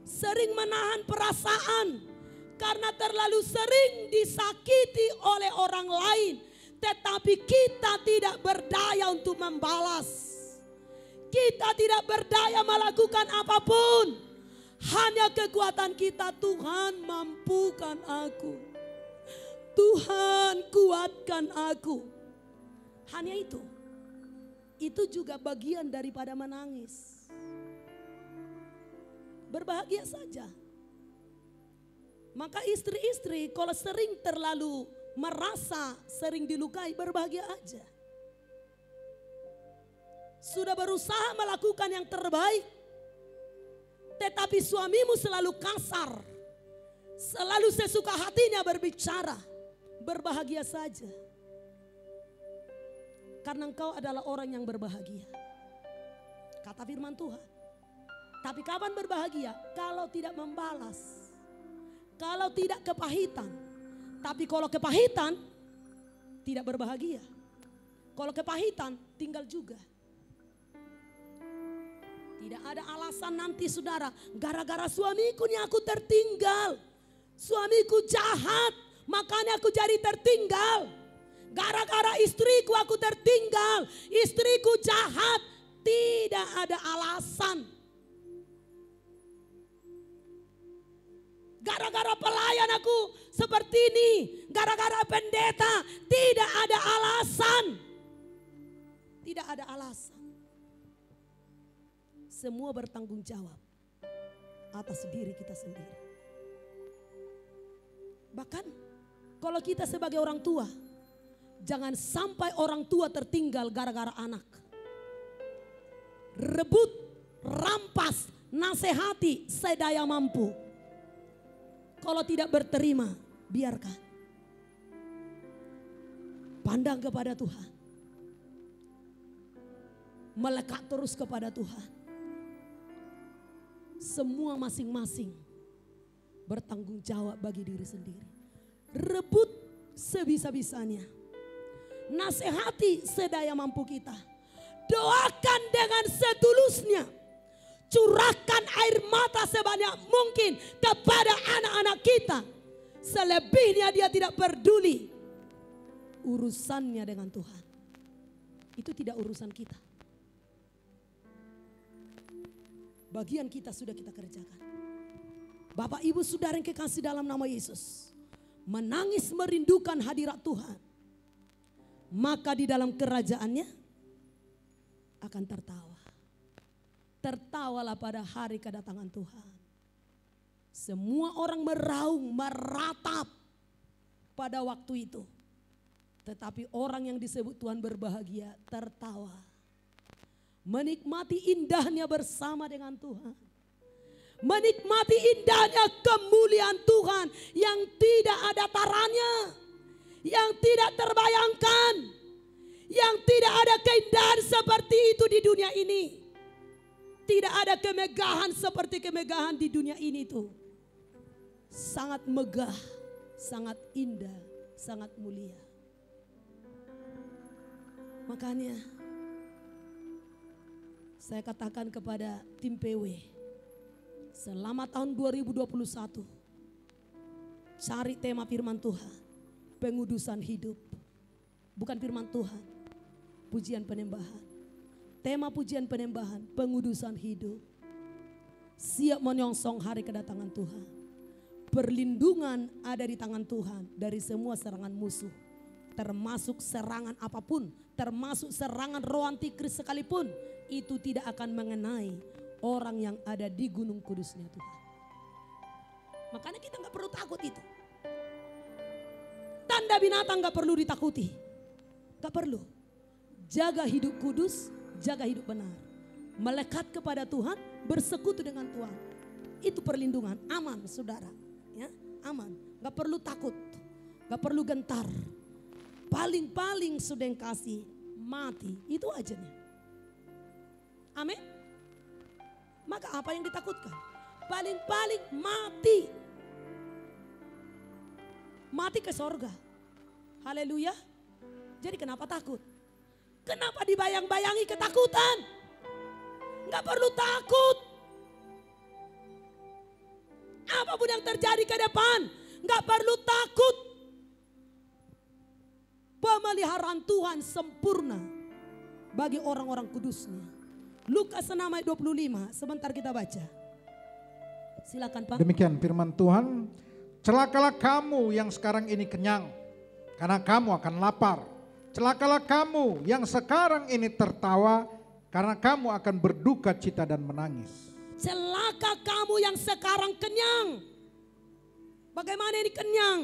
Sering menahan perasaan. Karena terlalu sering disakiti oleh orang lain. Tetapi kita tidak berdaya untuk membalas. Kita tidak berdaya melakukan apapun. Hanya kekuatan kita, Tuhan mampukan aku. Tuhan kuatkan aku. Hanya itu. Itu juga bagian daripada menangis. Berbahagia saja. Maka istri-istri kalau sering terlalu merasa sering dilukai, berbahagia aja. Sudah berusaha melakukan yang terbaik. Tetapi suamimu selalu kasar. Selalu sesuka hatinya berbicara. Berbahagia saja. Karena engkau adalah orang yang berbahagia. Kata firman Tuhan. Tapi kapan berbahagia? Kalau tidak membalas. Kalau tidak kepahitan. Tapi kalau kepahitan, tidak berbahagia. Kalau kepahitan, tinggal juga. Tidak ada alasan nanti saudara, gara-gara suamiku nih aku tertinggal. Suamiku jahat, makanya aku jadi tertinggal. Gara-gara istriku aku tertinggal, istriku jahat. Tidak ada alasan. Gara-gara pelayan aku seperti ini, gara-gara pendeta, tidak ada alasan. Tidak ada alasan. Semua bertanggung jawab atas diri kita sendiri. Bahkan kalau kita sebagai orang tua, jangan sampai orang tua tertinggal gara-gara anak. Rebut, rampas, nasihati sedaya mampu. Kalau tidak berterima, biarkan. Pandang kepada Tuhan. Melekat terus kepada Tuhan. Semua masing-masing bertanggung jawab bagi diri sendiri. Rebut sebisa-bisanya. Nasihati sedaya mampu kita. Doakan dengan setulusnya. Curahkan air mata sebanyak mungkin kepada anak-anak kita. Selebihnya dia tidak peduli. Urusannya dengan Tuhan. Itu tidak urusan kita. Bagian kita sudah kita kerjakan. Bapak ibu saudara yang kekasih dalam nama Yesus. Menangis merindukan hadirat Tuhan. Maka di dalam kerajaannya akan tertawa. Tertawalah pada hari kedatangan Tuhan. Semua orang meraung, meratap pada waktu itu. Tetapi orang yang disebut Tuhan berbahagia tertawa. Menikmati indahnya bersama dengan Tuhan. Menikmati indahnya kemuliaan Tuhan yang tidak ada tarannya. Yang tidak terbayangkan. Yang tidak ada keindahan seperti itu di dunia ini. Tidak ada kemegahan seperti kemegahan di dunia ini tuh. Sangat megah, sangat indah, sangat mulia. Makanya saya katakan kepada tim PW, selama tahun 2021 cari tema firman Tuhan, pengudusan hidup. Bukan firman Tuhan, pujian penyembahan. Tema pujian penyembahan, pengudusan hidup. Siap menyongsong hari kedatangan Tuhan. Perlindungan ada di tangan Tuhan dari semua serangan musuh. Termasuk serangan apapun, termasuk serangan roh antikris sekalipun. Itu tidak akan mengenai orang yang ada di gunung kudusnya Tuhan. Makanya kita gak perlu takut itu. Tanda binatang gak perlu ditakuti. Gak perlu. Jaga hidup kudus, jaga hidup benar. Melekat kepada Tuhan, bersekutu dengan Tuhan. Itu perlindungan, aman saudara. Ya, aman, gak perlu takut, gak perlu gentar. Paling-paling sudah yang kasih mati, itu aja nih. Amin. Maka apa yang ditakutkan? Paling-paling mati. Mati ke sorga. Haleluya. Jadi kenapa takut? Kenapa dibayang-bayangi ketakutan? Gak perlu takut. Apapun yang terjadi ke depan, gak perlu takut. Pemeliharaan Tuhan sempurna bagi orang-orang kudusnya. Lukas 6 ayat 25, sebentar kita baca. Silakan Pak. Demikian firman Tuhan, celakalah kamu yang sekarang ini kenyang, karena kamu akan lapar. Celakalah kamu yang sekarang ini tertawa, karena kamu akan berduka cita dan menangis. Celaka kamu yang sekarang kenyang. Bagaimana ini kenyang?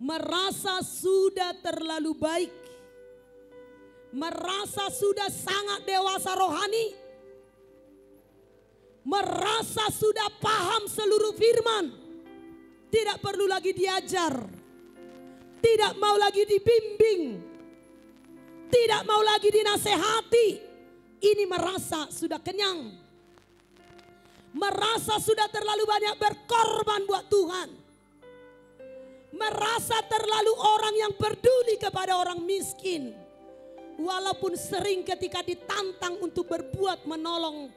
Merasa sudah terlalu baik. Merasa sudah sangat dewasa rohani. Merasa sudah paham seluruh firman. Tidak perlu lagi diajar. Tidak mau lagi dibimbing. Tidak mau lagi dinasehati. Ini merasa sudah kenyang. Merasa sudah terlalu banyak berkorban buat Tuhan. merasa terlalu orang yang peduli kepada orang miskin. Walaupun sering ketika ditantang untuk berbuat menolong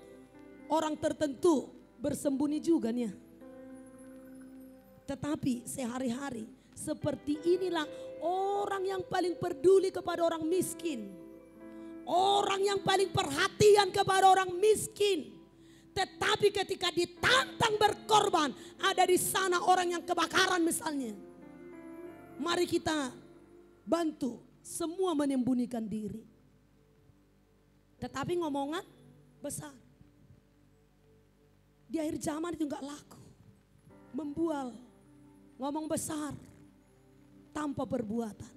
orang tertentu, bersembunyi juga nih. Tetapi sehari-hari seperti inilah orang yang paling peduli kepada orang miskin. Orang yang paling perhatian kepada orang miskin. Tetapi ketika ditantang berkorban, ada di sana orang yang kebakaran misalnya. Mari kita bantu semua menyembunyikan diri. Tetapi ngomongan besar. Di akhir zaman itu enggak laku. Membual, ngomong besar tanpa perbuatan.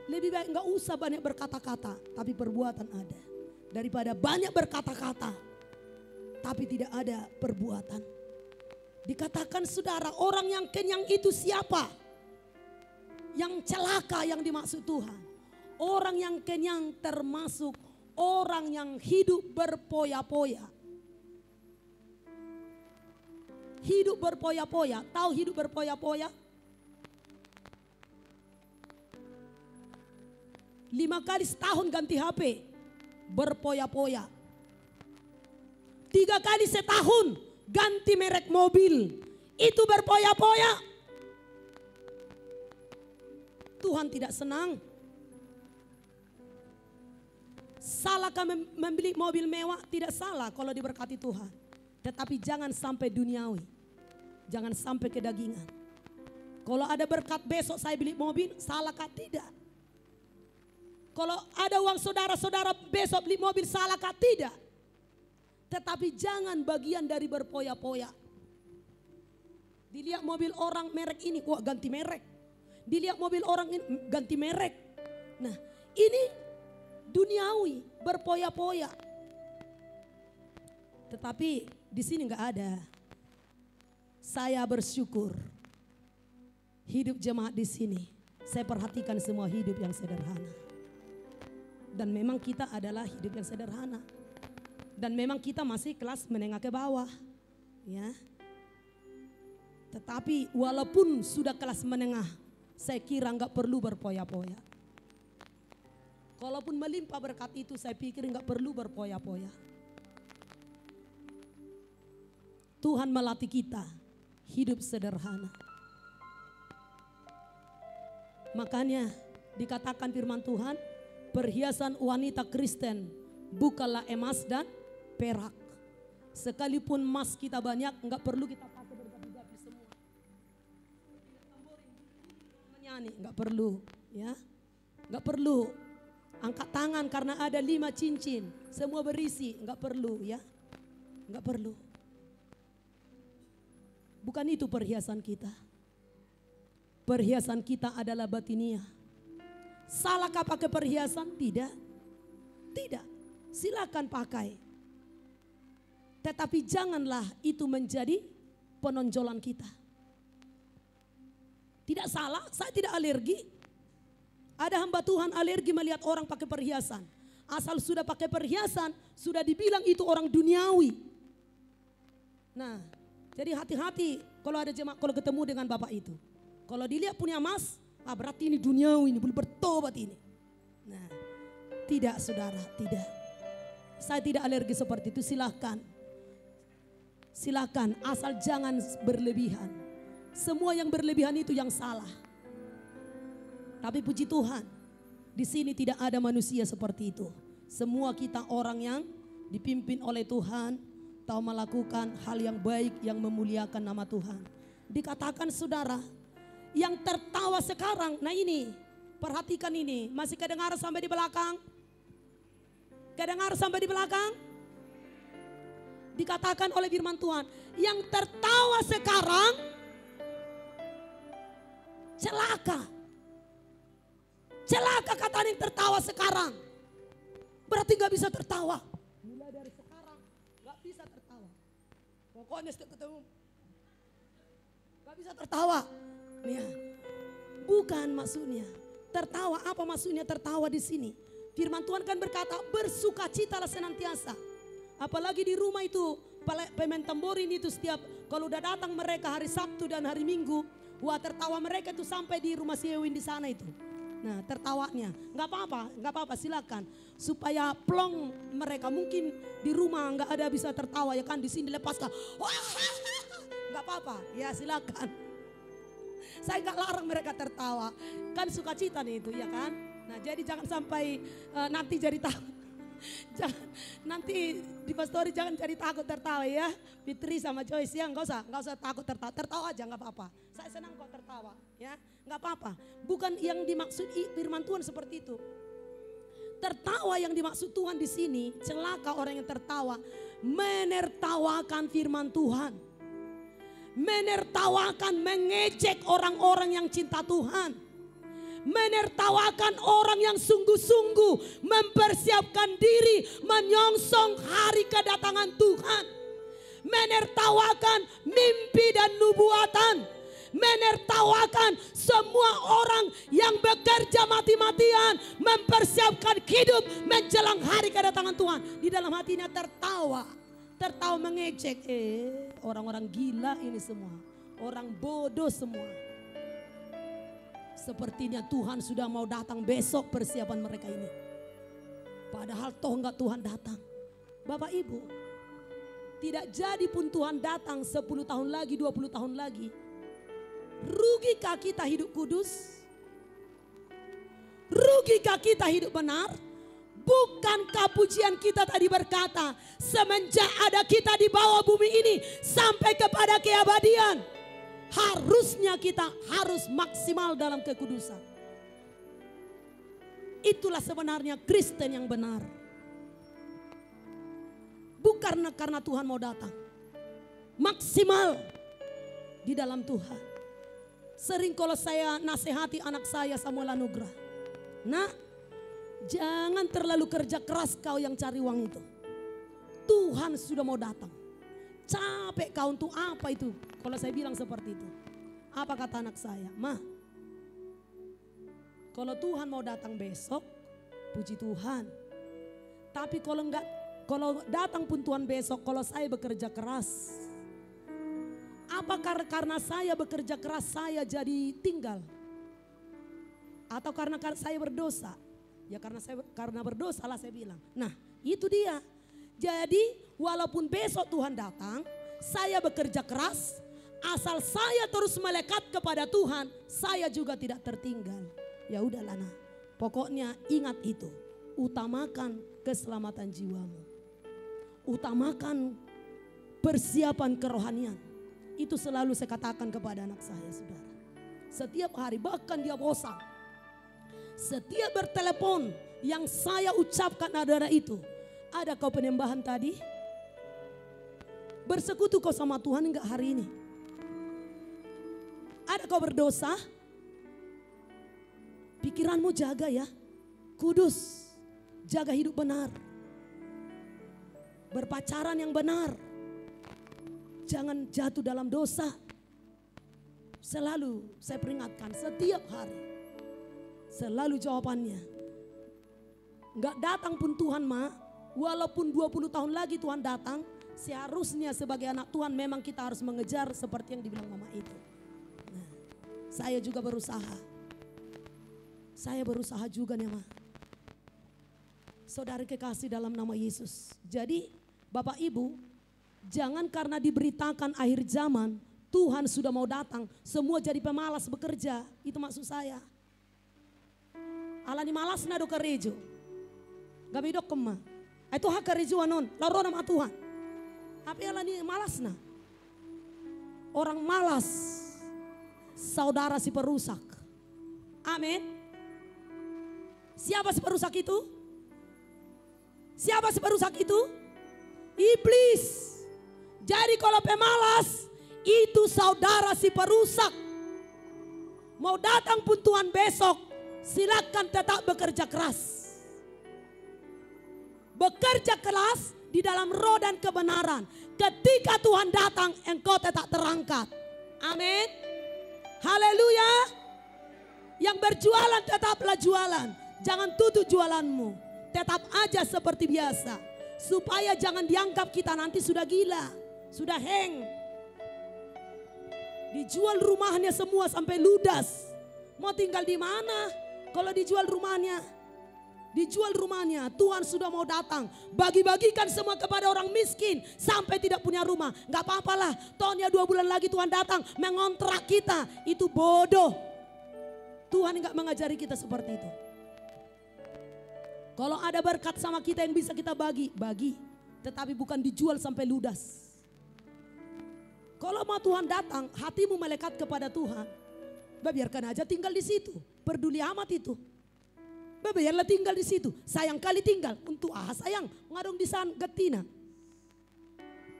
Lebih baik enggak usah banyak berkata-kata, tapi perbuatan ada. Daripada banyak berkata-kata, tapi tidak ada perbuatan. Dikatakan saudara, orang yang kenyang itu siapa? Yang celaka yang dimaksud Tuhan. Orang yang kenyang termasuk orang yang hidup berpoya-poya. Hidup berpoya-poya. Tahu hidup berpoya-poya? 5 kali setahun ganti HP. Berpoya-poya. 3 kali setahun ganti merek mobil. Itu berpoya-poya. Tuhan tidak senang. Salahkah membeli mobil mewah? Tidak salah kalau diberkati Tuhan. Tetapi jangan sampai duniawi. Jangan sampai kedagingan. Kalau ada berkat besok saya beli mobil, salahkah? Tidak. Kalau ada uang saudara-saudara besok beli mobil, salahkah? Tidak. Tetapi jangan bagian dari berpoya-poya. Dilihat mobil orang merek ini, wah ganti merek. Dilihat mobil orang ini, ganti merek. Nah ini duniawi, berpoya-poya. Tetapi di sini nggak ada. Saya bersyukur hidup jemaat di sini. Saya perhatikan semua hidup yang sederhana. Dan memang kita adalah hidup yang sederhana. Dan memang kita masih kelas menengah ke bawah, ya. Tetapi walaupun sudah kelas menengah, saya kira nggak perlu berpoya-poya. Kalaupun melimpah berkat itu, saya pikir nggak perlu berpoya-poya. Tuhan melatih kita hidup sederhana. Makanya dikatakan firman Tuhan, perhiasan wanita Kristen bukanlah emas dan perak. Sekalipun emas kita banyak, nggak perlu kita pakai bergapi-gapi semua. Menyanyi nggak perlu, ya, nggak perlu. Angkat tangan karena ada 5 cincin, semua berisi, nggak perlu, ya, nggak perlu. Bukan itu perhiasan kita. Perhiasan kita adalah batiniah. Salahkah pakai perhiasan? Tidak, tidak. Silakan pakai. Tetapi janganlah itu menjadi penonjolan kita. Tidak salah, saya tidak alergi. Ada hamba Tuhan alergi melihat orang pakai perhiasan. Asal sudah pakai perhiasan, sudah dibilang itu orang duniawi. Nah, jadi hati-hati kalau ada jemaat, kalau ketemu dengan bapak itu. Kalau dilihat punya emas, berarti ini duniawi, ini belum bertobat ini. Nah, tidak saudara, tidak. Saya tidak alergi seperti itu, silakan. Silakan, asal jangan berlebihan. Semua yang berlebihan itu yang salah. Tapi puji Tuhan, di sini tidak ada manusia seperti itu. Semua kita orang yang dipimpin oleh Tuhan, tahu melakukan hal yang baik yang memuliakan nama Tuhan. Dikatakan saudara, yang tertawa sekarang, nah ini, perhatikan ini, masih kedengar sampai di belakang? Kedengar sampai di belakang? Dikatakan oleh firman Tuhan, yang tertawa sekarang, celaka. Celaka kata yang tertawa sekarang. Berarti gak bisa tertawa. Mulai dari sekarang gak bisa tertawa. Pokoknya setiap ketemu gak bisa tertawa. Ya, bukan maksudnya. Tertawa, apa maksudnya tertawa di sini? Firman Tuhan kan berkata, bersukacitalah senantiasa. Apalagi di rumah itu, pemain tamborin itu setiap kalau udah datang mereka hari Sabtu dan hari Minggu, Wah, tertawa mereka itu sampai di rumah si Ewin di sana itu. Nah, tertawanya nggak apa-apa, silakan. Supaya plong mereka mungkin di rumah nggak ada bisa tertawa ya kan, di sini lepaskan. Nggak apa-apa, ya silakan. Saya nggak larang mereka tertawa, kan sukacita nih itu ya kan. Nah, jadi jangan sampai nanti jadi takut. Jangan, nanti di pastori jangan jadi takut tertawa ya. Fitri sama Joyce ya, nggak usah takut tertawa. Tertawa aja nggak apa-apa. Saya senang kok tertawa ya, nggak apa-apa. Bukan yang dimaksud firman Tuhan seperti itu. Tertawa yang dimaksud Tuhan di sini, celaka orang yang tertawa menertawakan firman Tuhan. Menertawakan, mengejek orang-orang yang cinta Tuhan. Menertawakan orang yang sungguh-sungguh mempersiapkan diri menyongsong hari kedatangan Tuhan. Menertawakan mimpi dan nubuatan. Menertawakan semua orang yang bekerja mati-matian mempersiapkan hidup menjelang hari kedatangan Tuhan. Di dalam hatinya tertawa mengejek. Orang-orang gila ini semua, orang bodoh semua. Sepertinya Tuhan sudah mau datang besok persiapan mereka ini. Padahal toh enggak Tuhan datang. Bapak Ibu, tidak jadi pun Tuhan datang 10 tahun lagi, 20 tahun lagi. Rugikah kita hidup kudus? Rugikah kita hidup benar? Bukankah pujian kita tadi berkata, semenjak ada kita di bawah bumi ini sampai kepada keabadian, harusnya kita harus maksimal dalam kekudusan. Itulah sebenarnya Kristen yang benar. Bukan karena Tuhan mau datang. Maksimal di dalam Tuhan. Sering kalau saya nasihati anak saya Samuel Anugrah. Nah, jangan terlalu kerja keras kau yang cari uang itu. Tuhan sudah mau datang. Capek kau untuk apa itu? Kalau saya bilang seperti itu. Apa kata anak saya? Ma, kalau Tuhan mau datang besok, puji Tuhan. Tapi kalau datang pun Tuhan besok, kalau saya bekerja keras, apa karena saya bekerja keras saya jadi tinggal? Atau karena saya berdosa? Ya karena berdosa lah saya bilang. Nah, itu dia. Jadi walaupun besok Tuhan datang, saya bekerja keras, asal saya terus melekat kepada Tuhan, saya juga tidak tertinggal. Ya udahlah nah, pokoknya ingat itu, utamakan keselamatan jiwamu. Utamakan persiapan kerohanian. Itu selalu saya katakan kepada anak saya, saudara. Setiap hari, bahkan dia bosan. Setiap bertelepon yang saya ucapkan adalah itu. Ada kau penyembahan tadi? Bersekutu kau sama Tuhan enggak hari ini? Ada kau berdosa? Pikiranmu jaga ya. Kudus. Jaga hidup benar. Berpacaran yang benar. Jangan jatuh dalam dosa. Selalu saya peringatkan setiap hari. Selalu jawabannya. Enggak datang pun Tuhan walaupun 20 tahun lagi Tuhan datang, seharusnya sebagai anak Tuhan memang kita harus mengejar seperti yang dibilang mama itu. Nah, saya juga berusaha. Saya berusaha juga nih Ma. Saudara kekasih dalam nama Yesus. Jadi Bapak Ibu, jangan karena diberitakan akhir zaman, Tuhan sudah mau datang, semua jadi pemalas bekerja. Itu maksud saya. Alani malas na do karejo. Gabi dok kema. Itu hak karejo anon, laro nama Tuhan. Tapi alani malas na. Orang malas, saudara si perusak. Amin. Siapa si perusak itu? Siapa si perusak itu? Iblis. Jadi kalau pemalas, itu saudara si perusak. Mau datang pun Tuhan besok, silakan tetap bekerja keras. Bekerja keras di dalam roh dan kebenaran. Ketika Tuhan datang, engkau tetap terangkat. Amin. Haleluya. Yang berjualan tetaplah jualan. Jangan tutup jualanmu. Tetap aja seperti biasa. Supaya jangan dianggap kita nanti sudah gila. Sudah hang. Dijual rumahnya semua sampai ludas. Mau tinggal di mana kalau dijual rumahnya? Dijual rumahnya, Tuhan sudah mau datang. Bagi-bagikan semua kepada orang miskin sampai tidak punya rumah. Gak apa-apalah, tohnya 2 bulan lagi Tuhan datang mengontrak kita. Itu bodoh. Tuhan gak mengajari kita seperti itu. Kalau ada berkat sama kita yang bisa kita bagi, bagi. Tetapi bukan dijual sampai ludas. Kalau mau Tuhan datang, hatimu melekat kepada Tuhan. Biarkan aja tinggal di situ. Peduli amat itu. Biarlah tinggal di situ. Sayang kali tinggal. Untuk sayang ngadong di sana getina.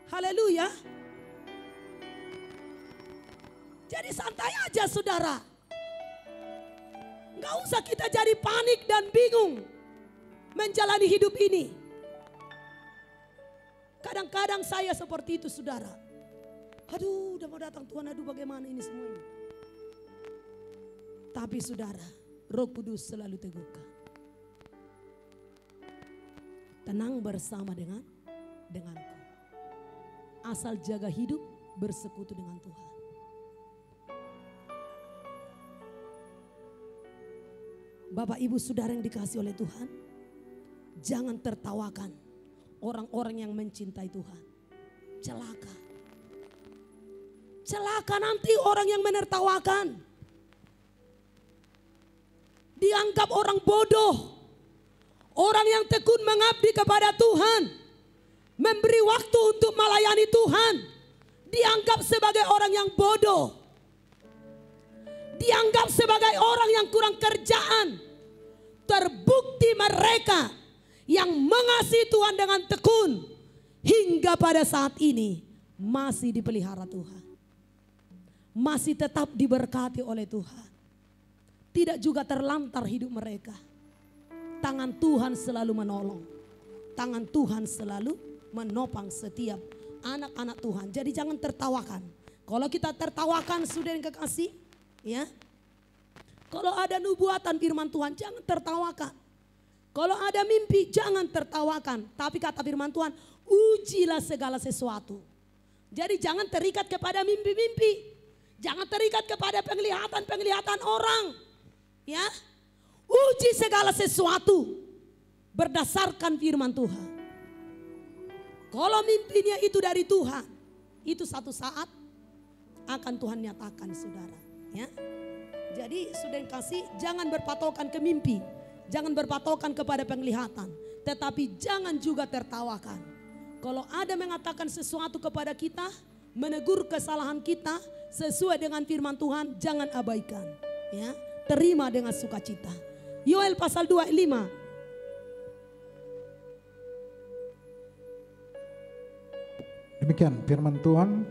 Haleluya. Jadi santai aja saudara. Gak usah kita jadi panik dan bingung menjalani hidup ini. Kadang-kadang saya seperti itu saudara. Aduh udah mau datang Tuhan, aduh bagaimana ini semua ini. Tapi saudara, Roh Kudus selalu teguhkan. Tenang bersama denganku. Asal jaga hidup bersekutu dengan Tuhan. Bapak Ibu Saudara yang dikasihi oleh Tuhan, jangan tertawakan orang-orang yang mencintai Tuhan. Celaka. Celaka nanti orang yang menertawakan. Dianggap orang bodoh. Orang yang tekun mengabdi kepada Tuhan. Memberi waktu untuk melayani Tuhan. Dianggap sebagai orang yang bodoh. Dianggap sebagai orang yang kurang kerjaan. Terbukti mereka yang mengasihi Tuhan dengan tekun. Hingga pada saat ini masih dipelihara Tuhan. Masih tetap diberkati oleh Tuhan. Tidak juga terlantar hidup mereka. Tangan Tuhan selalu menolong. Tangan Tuhan selalu menopang setiap anak-anak Tuhan. Jadi jangan tertawakan. Kalau kita tertawakan sudah yang kekasih, ya. Kalau ada nubuatan firman Tuhan jangan tertawakan. Kalau ada mimpi jangan tertawakan. Tapi kata firman Tuhan, ujilah segala sesuatu. Jadi jangan terikat kepada mimpi-mimpi. Jangan terikat kepada penglihatan-penglihatan orang. Ya, uji segala sesuatu berdasarkan firman Tuhan. Kalau mimpinya itu dari Tuhan, itu satu saat akan Tuhan nyatakan saudara. Ya, jadi sudah yang kasih, jangan berpatokan ke mimpi, jangan berpatokan kepada penglihatan, tetapi jangan juga tertawakan. Kalau ada mengatakan sesuatu kepada kita, menegur kesalahan kita sesuai dengan firman Tuhan, jangan abaikan. Ya. Terima dengan sukacita. Yoel pasal 2 ayat 5. Demikian firman Tuhan.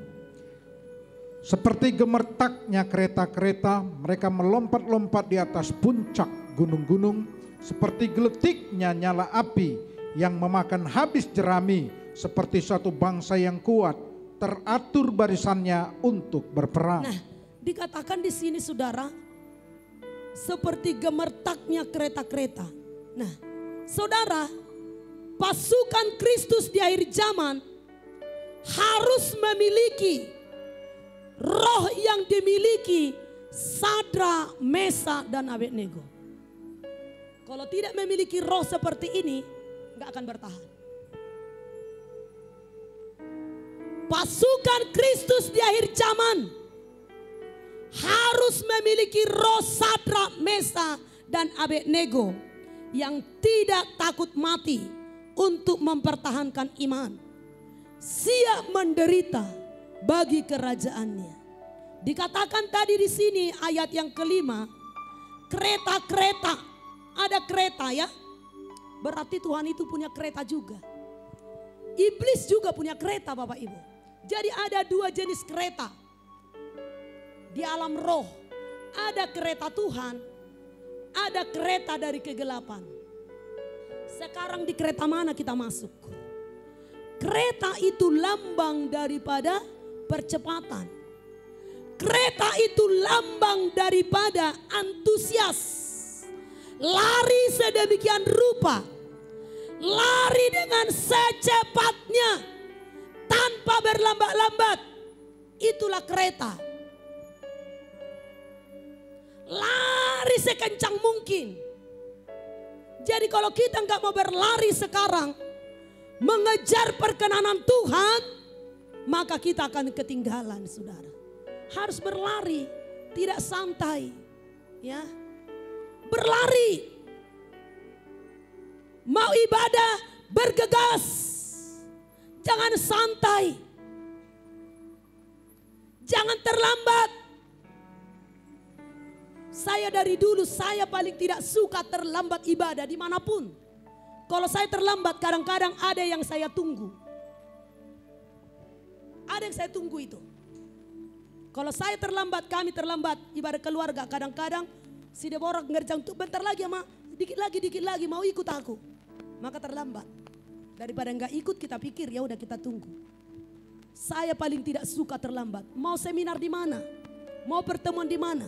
Seperti gemertaknya kereta-kereta, mereka melompat-lompat di atas puncak gunung-gunung. Seperti geletiknya nyala api yang memakan habis jerami. Seperti suatu bangsa yang kuat, teratur barisannya untuk berperang. Nah, dikatakan di sini saudara, seperti gemertaknya kereta-kereta. Nah, saudara, pasukan Kristus di akhir zaman harus memiliki roh yang dimiliki Sadra, Mesa, dan Abednego. Kalau tidak memiliki roh seperti ini, gak akan bertahan. Pasukan Kristus di akhir zaman harus memiliki roh Sadra, Mesa, dan Abednego yang tidak takut mati untuk mempertahankan iman, siap menderita bagi kerajaannya. Dikatakan tadi di sini ayat yang kelima, kereta-kereta, ada kereta ya, berarti Tuhan itu punya kereta juga. Iblis juga punya kereta Bapak Ibu. Jadi ada 2 jenis kereta. Di alam roh ada kereta Tuhan, ada kereta dari kegelapan. Sekarang di kereta mana kita masuk? Kereta itu lambang daripada percepatan. Kereta itu lambang daripada antusias. Lari sedemikian rupa. Lari dengan secepatnya tanpa berlambat-lambat. Itulah kereta. Lari sekencang mungkin. Jadi kalau kita nggak mau berlari sekarang, mengejar perkenanan Tuhan, maka kita akan ketinggalan, saudara. Harus berlari, tidak santai, ya. Berlari. Mau ibadah, bergegas. Jangan santai. Jangan terlambat. Saya dari dulu, saya paling tidak suka terlambat ibadah dimanapun. Kalau saya terlambat, kadang-kadang ada yang saya tunggu. Ada yang saya tunggu itu. Kalau saya terlambat, kami terlambat ibadah keluarga. Kadang-kadang si Deborah ngerjang tuh bentar lagi ama, dikit lagi mau ikut aku. Maka terlambat. Daripada nggak ikut kita pikir ya udah kita tunggu. Saya paling tidak suka terlambat. Mau seminar di mana? Mau pertemuan di mana?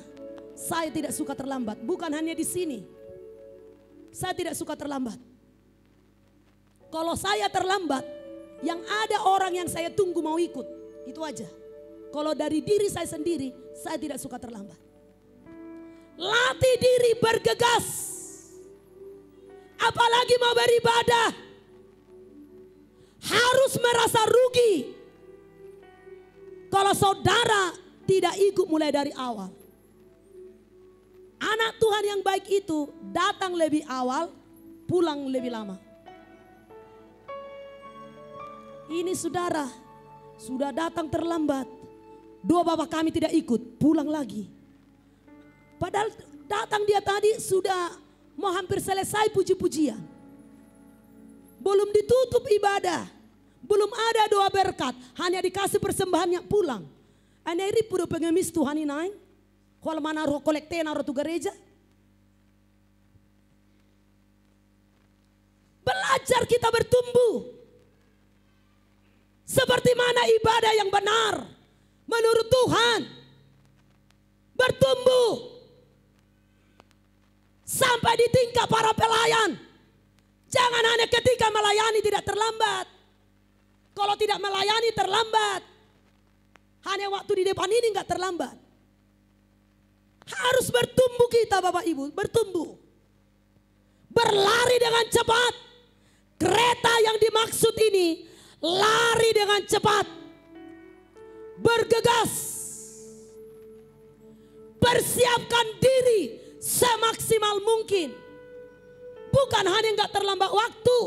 Saya tidak suka terlambat. Bukan hanya di sini. Saya tidak suka terlambat. Kalau saya terlambat, yang ada orang yang saya tunggu mau ikut. Itu aja. Kalau dari diri saya sendiri, saya tidak suka terlambat. Latih diri bergegas. Apalagi mau beribadah. Harus merasa rugi. Kalau saudara tidak ikut mulai dari awal. Anak Tuhan yang baik itu datang lebih awal, pulang lebih lama. Ini saudara, sudah datang terlambat. 2 bapak kami tidak ikut, pulang lagi. Padahal datang dia tadi sudah mau hampir selesai puji-pujian. Belum ditutup ibadah. Belum ada doa berkat. Hanya dikasih persembahannya pulang. Ini pudo pengemis Tuhan ini. Kalau mana roh kolekte naruh tu gereja. Belajar kita bertumbuh. Seperti mana ibadah yang benar. Menurut Tuhan. Bertumbuh. Sampai di tingkat para pelayan. Jangan hanya ketika melayani tidak terlambat. Kalau tidak melayani terlambat. Hanya waktu di depan ini enggak terlambat. Harus bertumbuh kita Bapak Ibu, bertumbuh. Berlari dengan cepat. Kereta yang dimaksud ini lari dengan cepat. Bergegas. Persiapkan diri semaksimal mungkin. Bukan hanya enggak terlambat waktu.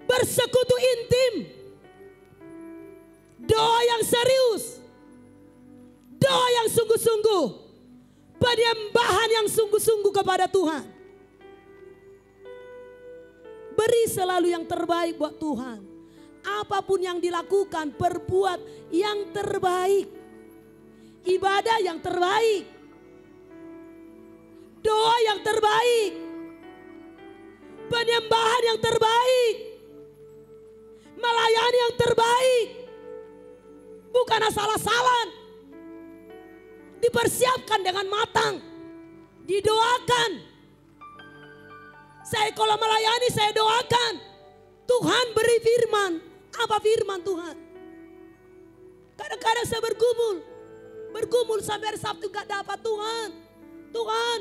Bersekutu intim. Doa yang serius. Doa yang sungguh-sungguh. Penyembahan yang sungguh-sungguh kepada Tuhan. Beri selalu yang terbaik buat Tuhan. Apapun yang dilakukan, perbuat yang terbaik. Ibadah yang terbaik. Doa yang terbaik. Penyembahan yang terbaik. Melayani yang terbaik. Bukan asal-asalan. Dipersiapkan dengan matang. Didoakan. Saya kalau melayani saya doakan. Tuhan beri firman. Apa firman Tuhan? Kadang-kadang saya bergumul. Bergumul sampai hari Sabtu gak dapat Tuhan. Tuhan.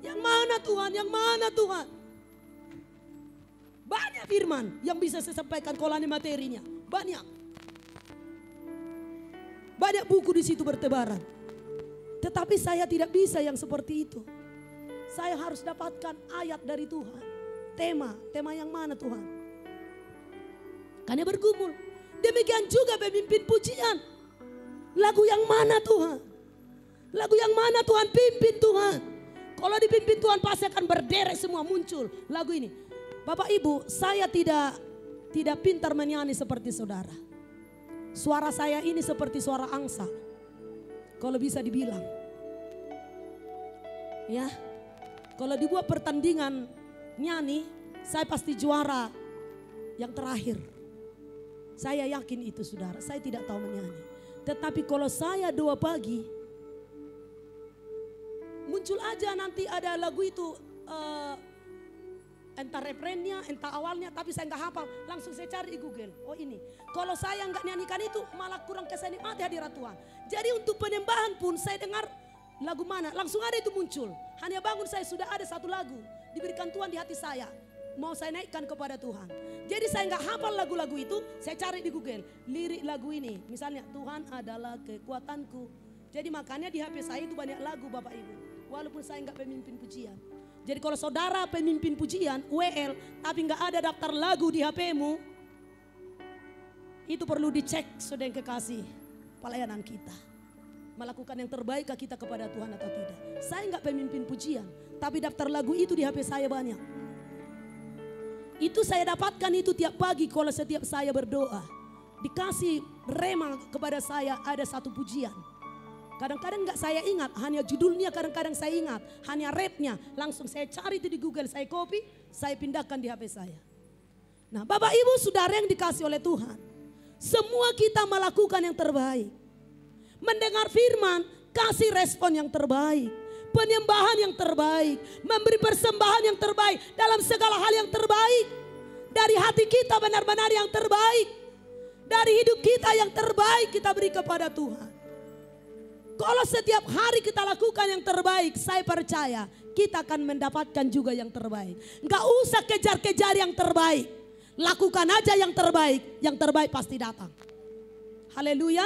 Yang mana Tuhan? Yang mana Tuhan? Banyak firman yang bisa saya sampaikan kalau ini materinya. Banyak. Banyak buku di situ bertebaran. Tetapi saya tidak bisa yang seperti itu. Saya harus dapatkan ayat dari Tuhan. Tema yang mana Tuhan? Karena bergumul. Demikian juga pemimpin pujian. Lagu yang mana Tuhan? Lagu yang mana Tuhan pimpin Tuhan? Kalau dipimpin Tuhan pasti akan berderet semua muncul lagu ini. Bapak Ibu, saya tidak pintar menyanyi seperti saudara. Suara saya ini seperti suara angsa. Kalau bisa dibilang. Ya. Kalau dibuat pertandingan nyanyi, saya pasti juara yang terakhir. Saya yakin itu saudara, saya tidak tahu menyanyi. Tetapi kalau saya doa pagi, muncul aja nanti ada lagu itu, entah refrennya, entah awalnya, tapi saya nggak hafal. Langsung saya cari di Google. Oh ini. Kalau saya nggak nyanyikan itu, malah kurang kesan nikmati hadirat Tuhan. Jadi untuk penyembahan pun saya dengar Lagu mana? Langsung ada itu muncul. Hanya bangun saya sudah ada satu lagu. Diberikan Tuhan di hati saya. Mau saya naikkan kepada Tuhan. Jadi saya nggak hafal lagu-lagu itu. Saya cari di Google. Lirik lagu ini. Misalnya Tuhan adalah kekuatanku. Jadi makanya di HP saya itu banyak lagu Bapak Ibu. Walaupun saya nggak pemimpin pujian. Jadi kalau saudara pemimpin pujian, WL, tapi nggak ada daftar lagu di HP-mu, itu perlu dicek saudara yang kekasih pelayanan kita. Melakukan yang terbaik kita kepada Tuhan atau tidak. Saya nggak pemimpin pujian, tapi daftar lagu itu di HP saya banyak. Itu saya dapatkan itu tiap pagi kalau setiap saya berdoa. Dikasih rema kepada saya ada satu pujian. Kadang-kadang nggak saya ingat, hanya judulnya kadang-kadang saya ingat, hanya rapnya. Langsung saya cari itu di Google, saya copy, saya pindahkan di HP saya. Nah Bapak Ibu saudara yang dikasih oleh Tuhan. Semua kita melakukan yang terbaik. Mendengar firman, kasih respon yang terbaik. Penyembahan yang terbaik. Memberi persembahan yang terbaik. Dalam segala hal yang terbaik. Dari hati kita benar-benar yang terbaik. Dari hidup kita yang terbaik kita beri kepada Tuhan. Kalau setiap hari kita lakukan yang terbaik, saya percaya kita akan mendapatkan juga yang terbaik. Gak usah kejar-kejar yang terbaik. Lakukan aja yang terbaik pasti datang. Haleluya.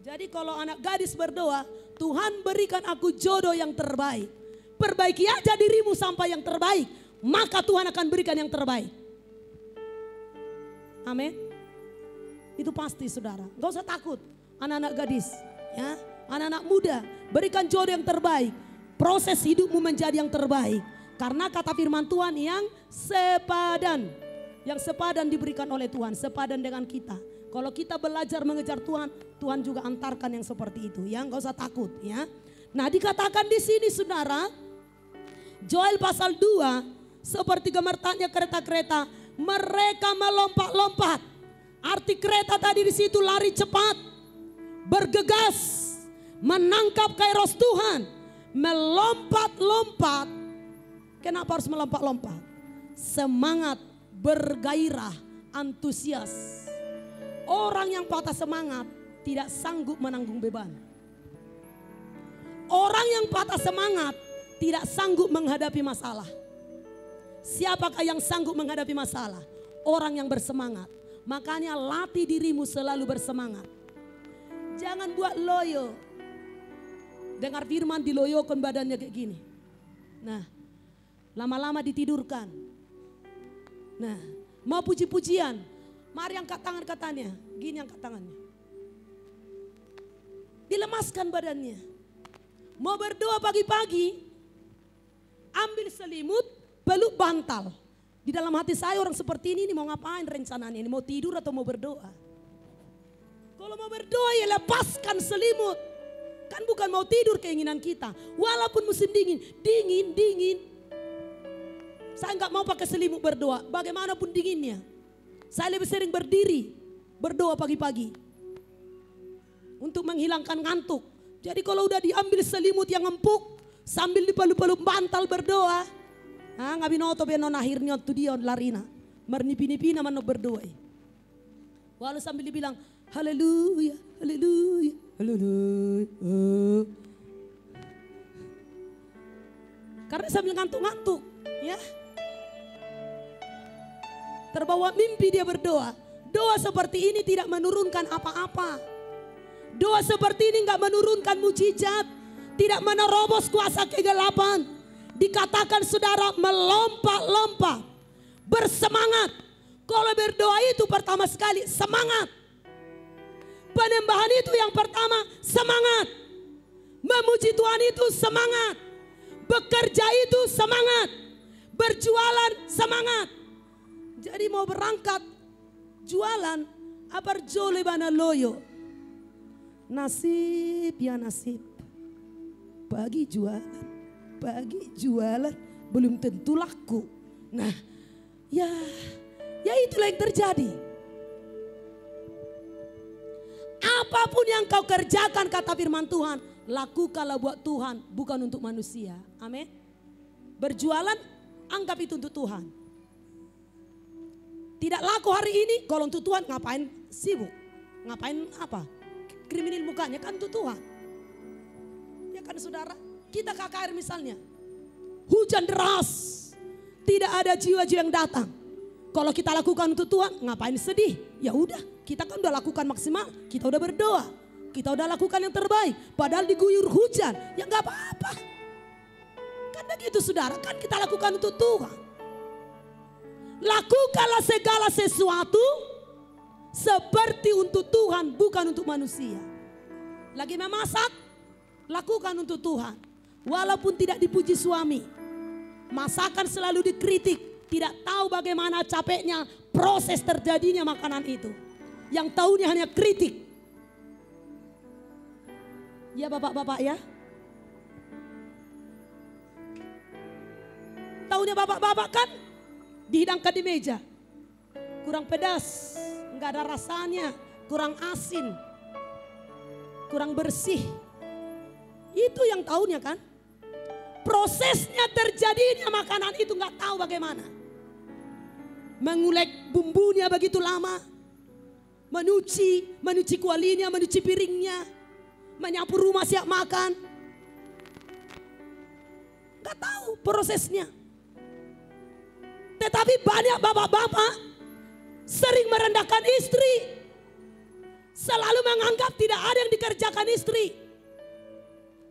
Jadi kalau anak gadis berdoa, Tuhan berikan aku jodoh yang terbaik. Perbaiki aja dirimu sampai yang terbaik, maka Tuhan akan berikan yang terbaik. Amin. Itu pasti saudara, gak usah takut anak-anak gadis. Ya, anak-anak muda, berikan jodoh yang terbaik. Proses hidupmu menjadi yang terbaik. Karena kata firman Tuhan yang sepadan. Yang sepadan diberikan oleh Tuhan, sepadan dengan kita. Kalau kita belajar mengejar Tuhan, Tuhan juga antarkan yang seperti itu. Ya, gak usah takut ya. Nah dikatakan di sini saudara, Joel pasal 2, seperti gemertaknya kereta-kereta, mereka melompat-lompat. Arti kereta tadi di situ lari cepat. Bergegas, menangkap kairos Tuhan, melompat-lompat. Kenapa harus melompat-lompat? Semangat, bergairah, antusias. Orang yang patah semangat tidak sanggup menanggung beban. Orang yang patah semangat tidak sanggup menghadapi masalah. Siapakah yang sanggup menghadapi masalah? Orang yang bersemangat. Makanya latih dirimu selalu bersemangat. Jangan buat loyo. Dengar firman diloyokan badannya kayak gini. Nah, lama-lama ditidurkan. Nah, mau puji-pujian, mari angkat tangan katanya. Gini angkat tangannya. Dilemaskan badannya. Mau berdoa pagi-pagi, ambil selimut, peluk bantal. Di dalam hati saya orang seperti ini mau ngapain rencananya ini? Mau tidur atau mau berdoa? Kalau mau berdoa ya lepaskan selimut. Kan bukan mau tidur keinginan kita. Walaupun musim dingin. Saya nggak mau pakai selimut berdoa. Bagaimanapun dinginnya. Saya lebih sering berdiri berdoa pagi-pagi. Untuk menghilangkan ngantuk. Jadi kalau udah diambil selimut yang empuk. Sambil dipeluk-peluk bantal berdoa. Nggak binoto benon akhirnya tu dia larina. Mernipi-nipi nama berdoa. Walau sambil dibilang. Haleluya, haleluya, haleluya. Karena sambil ngantuk-ngantuk, ya. Terbawa mimpi dia berdoa. Doa seperti ini tidak menurunkan apa-apa. Doa seperti ini enggak menurunkan mujizat, tidak menerobos kuasa kegelapan. Dikatakan saudara melompat-lompat, bersemangat. Kalau berdoa itu pertama sekali semangat. Penyembahan itu yang pertama semangat. Memuji Tuhan itu semangat. Bekerja itu semangat. Berjualan semangat. Jadi mau berangkat jualan apar jole bana loyo. Nasib ya nasib. Pagi jualan belum tentu laku. Nah, ya itulah yang terjadi. Apapun yang kau kerjakan kata firman Tuhan, lakukanlah buat Tuhan, bukan untuk manusia. Amin. Berjualan, anggap itu untuk Tuhan. Tidak laku hari ini, kalau untuk Tuhan ngapain sibuk? Ngapain apa? Kriminal mukanya kan untuk Tuhan. Kan saudara, kita KKR misalnya, hujan deras, tidak ada jiwa-jiwa yang datang. Kalau kita lakukan untuk Tuhan, ngapain sedih? Ya udah, kita kan udah lakukan maksimal, kita udah berdoa, kita udah lakukan yang terbaik. Padahal diguyur hujan, ya nggak apa-apa. Kan begitu saudara, kan kita lakukan untuk Tuhan. Lakukanlah segala sesuatu seperti untuk Tuhan, bukan untuk manusia. Lagi memasak, lakukan untuk Tuhan. Walaupun tidak dipuji suami, masakan selalu dikritik. Tidak tahu bagaimana capeknya proses terjadinya makanan itu. Yang tahunya hanya kritik. Ya bapak-bapak ya. Tahunya bapak-bapak kan dihidangkan di meja. Kurang pedas, nggak ada rasanya, kurang asin, kurang bersih. Itu yang tahunya kan. Prosesnya terjadinya makanan itu nggak tahu bagaimana. Mengulek bumbunya begitu lama, menyuci kualinya, menyuci piringnya, menyapu rumah siap makan. Gak tahu prosesnya. Tetapi banyak bapak-bapak sering merendahkan istri, selalu menganggap tidak ada yang dikerjakan istri,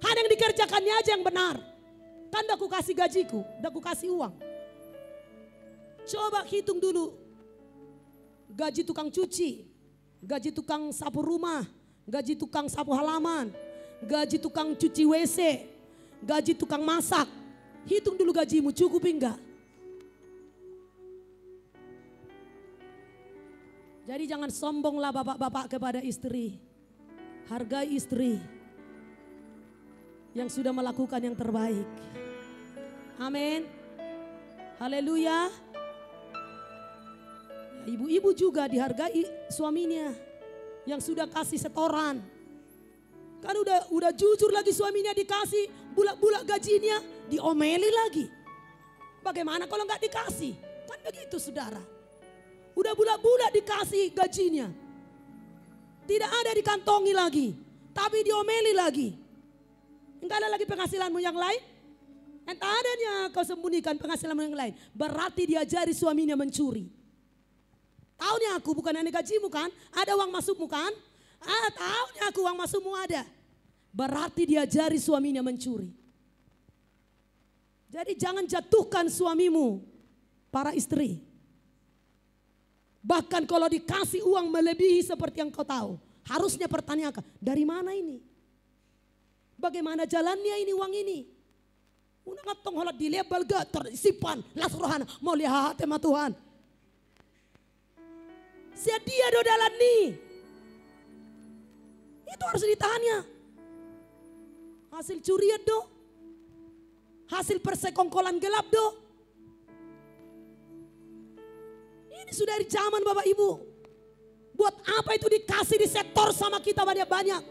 hanya yang dikerjakannya aja yang benar. Kan udah aku kasih gajiku, udah aku kasih uang. Coba hitung dulu gaji tukang cuci, gaji tukang sapu rumah, gaji tukang sapu halaman, gaji tukang cuci WC, gaji tukang masak. Hitung dulu gajimu cukup enggak? Jadi jangan sombonglah bapak-bapak kepada istri. Hargai istri yang sudah melakukan yang terbaik. Amin. Haleluya. Ibu-ibu juga dihargai suaminya yang sudah kasih setoran. Kan udah jujur lagi suaminya dikasih bulat-bulat gajinya, diomeli lagi. Bagaimana kalau nggak dikasih? Kan begitu saudara. Udah bulat-bulat dikasih gajinya. Tidak ada dikantongi lagi, tapi diomeli lagi. Enggak ada lagi penghasilanmu yang lain? Entah adanya kau sembunyikan penghasilanmu yang lain. Berarti diajari suaminya mencuri. Tahunya aku bukan hanya gajimu kan? Ada uang masukmu kan? Tahunya aku uang masukmu ada. Berarti diajari suaminya mencuri. Jadi jangan jatuhkan suamimu, para istri. Bahkan kalau dikasih uang melebihi seperti yang kau tahu, harusnya pertanyakan, dari mana ini? Bagaimana jalannya ini uang ini? Una ngatong holat di lebal gak tersipan lasrohana mau lihat tema Tuhan. Dia do dalan nih. Itu harus ditanya. Hasil curian do. Hasil persekongkolan gelap do. Ini sudah dari zaman Bapak Ibu. Buat apa itu dikasih di sektor sama kita banyak-banyak.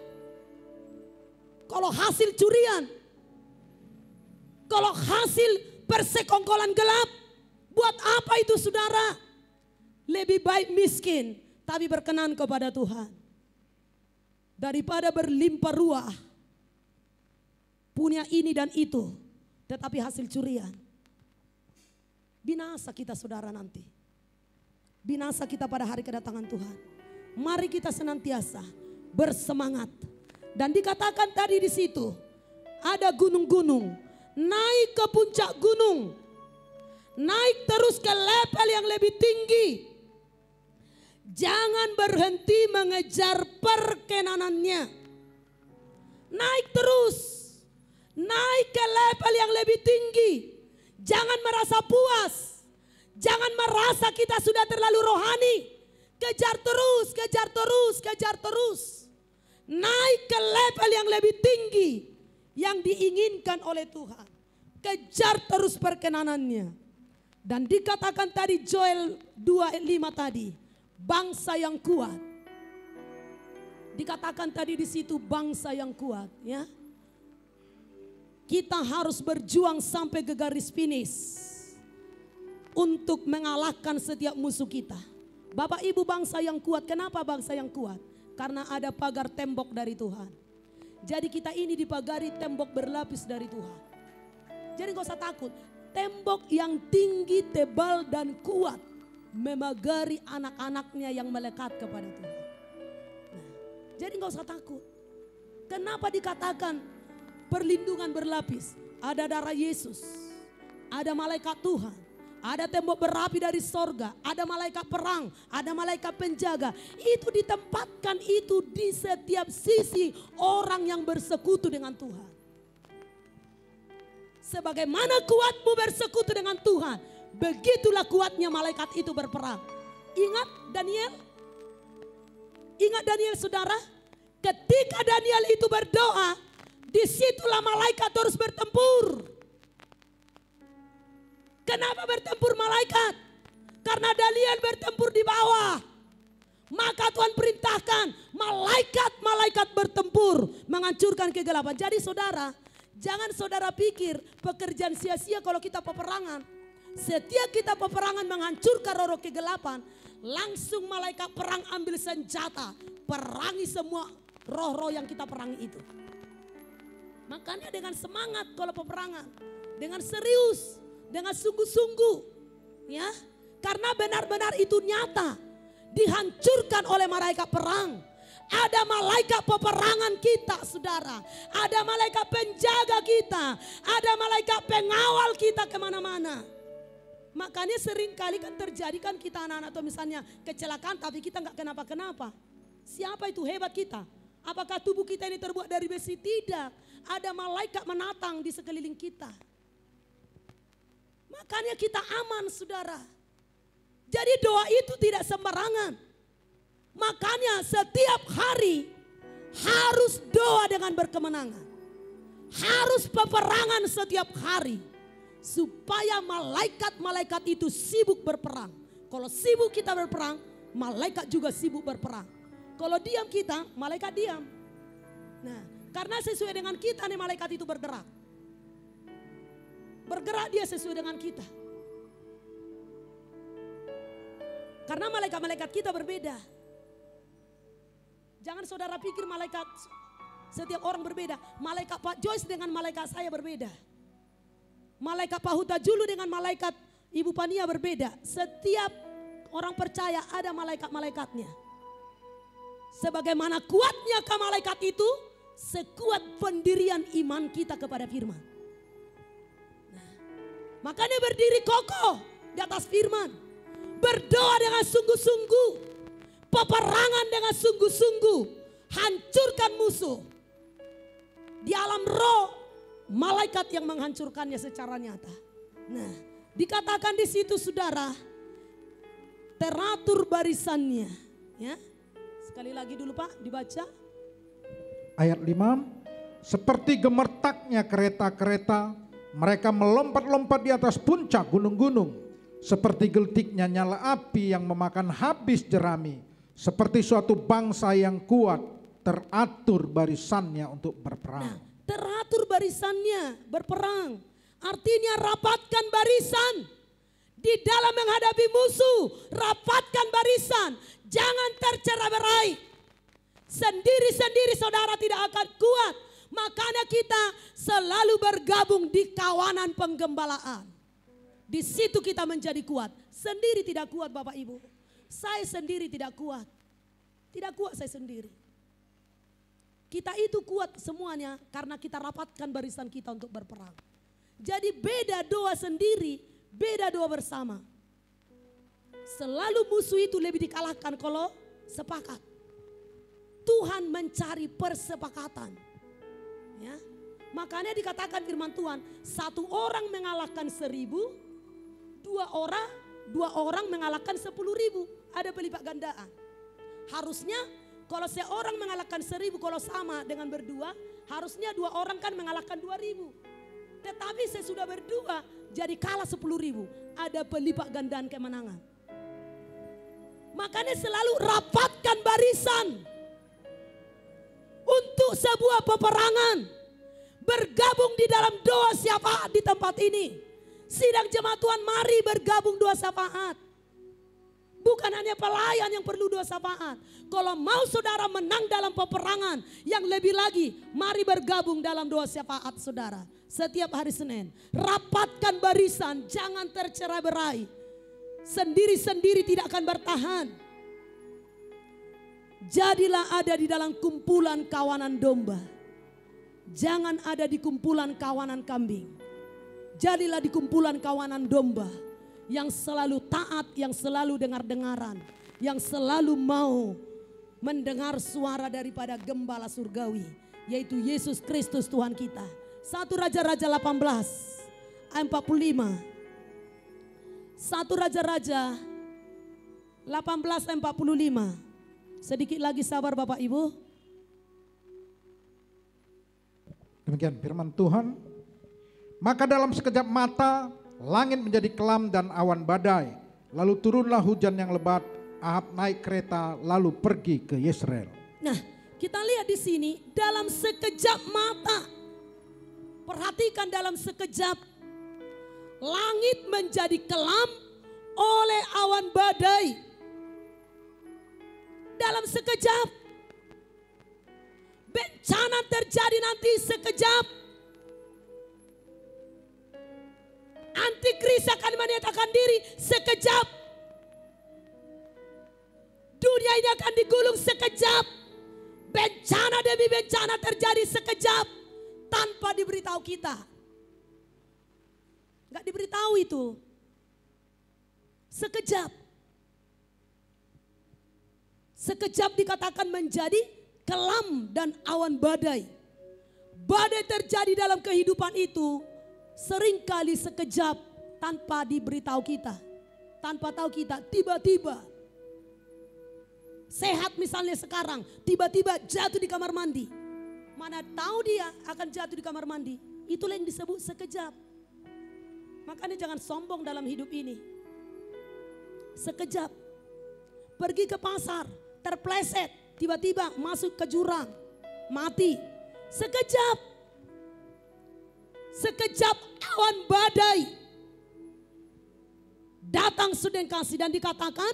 Kalau hasil curian. Kalau hasil persekongkolan gelap. Buat apa itu saudara? Lebih baik miskin tapi berkenan kepada Tuhan. Daripada berlimpah ruah. Punya ini dan itu. Tetapi hasil curian. Binasa kita saudara nanti. Binasa kita pada hari kedatangan Tuhan. Mari kita senantiasa bersemangat. Dan dikatakan tadi di situ. Ada gunung-gunung. Naik ke puncak gunung. Naik terus ke level yang lebih tinggi. Jangan berhenti mengejar perkenanannya. Naik terus. Naik ke level yang lebih tinggi. Jangan merasa puas. Jangan merasa kita sudah terlalu rohani. Kejar terus, kejar terus, kejar terus. Naik ke level yang lebih tinggi. Yang diinginkan oleh Tuhan. Kejar terus perkenanannya. Dan dikatakan tadi Joel 2:5 tadi. Bangsa yang kuat. Dikatakan tadi di situ bangsa yang kuat, ya. Kita harus berjuang sampai ke garis finish untuk mengalahkan setiap musuh kita. Bapak Ibu bangsa yang kuat, kenapa bangsa yang kuat? Karena ada pagar tembok dari Tuhan. Jadi kita ini dipagari tembok berlapis dari Tuhan. Jadi gak usah takut. Tembok yang tinggi, tebal dan kuat memagari anak-anaknya yang melekat kepada Tuhan. Nah, jadi gak usah takut. Kenapa dikatakan perlindungan berlapis? Ada darah Yesus, ada malaikat Tuhan, ada tembok berapi dari sorga, ada malaikat perang, ada malaikat penjaga. Itu ditempatkan itu di setiap sisi orang yang bersekutu dengan Tuhan. Sebagaimana kuatmu bersekutu dengan Tuhan, begitulah kuatnya malaikat itu berperang. Ingat Daniel? Ingat Daniel saudara? Ketika Daniel itu berdoa, disitulah malaikat terus bertempur. Kenapa bertempur malaikat? Karena Daniel bertempur di bawah. Maka Tuhan perintahkan malaikat-malaikat bertempur menghancurkan kegelapan. Jadi saudara, jangan saudara pikir pekerjaan sia-sia kalau kita peperangan. Setiap kita peperangan menghancurkan roh kegelapan, langsung malaikat perang ambil senjata, perangi semua roh-roh yang kita perangi itu. Makanya dengan semangat kalau peperangan, dengan serius, dengan sungguh-sungguh, ya, karena benar-benar itu nyata dihancurkan oleh malaikat perang. Ada malaikat peperangan kita saudara, ada malaikat penjaga kita, ada malaikat pengawal kita kemana-mana. Makanya sering kali kan terjadi kan kita anak-anak atau misalnya kecelakaan tapi kita nggak kenapa-kenapa. Siapa itu hebat kita? Apakah tubuh kita ini terbuat dari besi? Tidak. Ada malaikat menatang di sekeliling kita. Makanya kita aman saudara. Jadi doa itu tidak sembarangan. Makanya setiap hari harus doa dengan berkemenangan. Harus peperangan setiap hari. Supaya malaikat-malaikat itu sibuk berperang. Kalau sibuk kita berperang, malaikat juga sibuk berperang. Kalau diam kita, malaikat diam. Nah, karena sesuai dengan kita nih malaikat itu bergerak. Bergerak dia sesuai dengan kita. Karena malaikat-malaikat kita berbeda. Jangan saudara pikir malaikat setiap orang berbeda. Malaikat Pak Joyce dengan malaikat saya berbeda. Malaikat Pak Huta Julu dengan malaikat Ibu Pania berbeda. Setiap orang percaya ada malaikat-malaikatnya. Sebagaimana kuatnya ke malaikat itu, sekuat pendirian iman kita kepada firman. Nah, makanya berdiri kokoh di atas firman. Berdoa dengan sungguh-sungguh. Peperangan dengan sungguh-sungguh. Hancurkan musuh. Di alam roh, malaikat yang menghancurkannya secara nyata. Nah, dikatakan di situ saudara, teratur barisannya. Ya, sekali lagi dulu Pak, dibaca. Ayat 5, seperti gemertaknya kereta-kereta, mereka melompat-lompat di atas puncak gunung-gunung. Seperti geltiknya nyala api yang memakan habis jerami. Seperti suatu bangsa yang kuat, teratur barisannya untuk berperang. Nah, teratur barisannya berperang. Artinya rapatkan barisan. Di dalam menghadapi musuh, rapatkan barisan. Jangan tercerai-berai. Sendiri-sendiri saudara tidak akan kuat. Makanya kita selalu bergabung di kawanan penggembalaan. Di situ kita menjadi kuat. Sendiri tidak kuat Bapak Ibu. Saya sendiri tidak kuat. Tidak kuat saya sendiri. Kita itu kuat semuanya karena kita rapatkan barisan kita untuk berperang. Jadi beda doa sendiri, beda doa bersama. Selalu musuh itu lebih dikalahkan kalau sepakat. Tuhan mencari persepakatan. Ya. Makanya dikatakan firman Tuhan, satu orang mengalahkan 1000, dua orang mengalahkan 10.000. Ada pelipat gandaan. Harusnya kalau seorang mengalahkan 1000 kalau sama dengan berdua, harusnya 2 orang kan mengalahkan 2000. Tetapi sesudah berdua jadi kalah 10.000. Ada pelipat gandaan kemenangan. Makanya selalu rapatkan barisan untuk sebuah peperangan. Bergabung di dalam doa syafaat di tempat ini. Sidang jemaat Tuhan, mari bergabung doa syafaat. Bukan hanya pelayan yang perlu doa syafaat. Kalau mau saudara menang dalam peperangan, yang lebih lagi, mari bergabung dalam doa syafaat saudara. Setiap hari Senin, rapatkan barisan, jangan tercerai-berai. Sendiri-sendiri tidak akan bertahan. Jadilah ada di dalam kumpulan kawanan domba. Jangan ada di kumpulan kawanan kambing. Jadilah di kumpulan kawanan domba. Yang selalu taat, yang selalu dengar-dengaran. Yang selalu mau mendengar suara daripada gembala surgawi. Yaitu Yesus Kristus Tuhan kita. 1 Raja-Raja 18 ayat 45. 1 Raja-Raja 18 ayat 45. Sedikit lagi sabar Bapak Ibu. Demikian firman Tuhan. Maka dalam sekejap mata langit menjadi kelam dan awan badai. Lalu turunlah hujan yang lebat. Ahab naik kereta lalu pergi ke Yezreel. Nah, kita lihat di sini dalam sekejap mata. Perhatikan dalam sekejap. Langit menjadi kelam oleh awan badai. Dalam sekejap. Bencana terjadi nanti sekejap. Antikris akan menyatakan diri sekejap. Dunia ini akan digulung sekejap. Bencana demi bencana terjadi sekejap. Tanpa diberitahu kita. Enggak diberitahu itu. Sekejap. Sekejap dikatakan menjadi kelam dan awan badai. Badai terjadi dalam kehidupan itu seringkali sekejap tanpa diberitahu kita. Tanpa tahu kita, tiba-tiba. Sehat misalnya sekarang, tiba-tiba jatuh di kamar mandi. Mana tahu dia akan jatuh di kamar mandi. Itulah yang disebut sekejap. Makanya jangan sombong dalam hidup ini. Sekejap. Pergi ke pasar, terpleset, tiba-tiba masuk ke jurang, mati. Sekejap. Sekejap awan badai datang sedang kasih dan dikatakan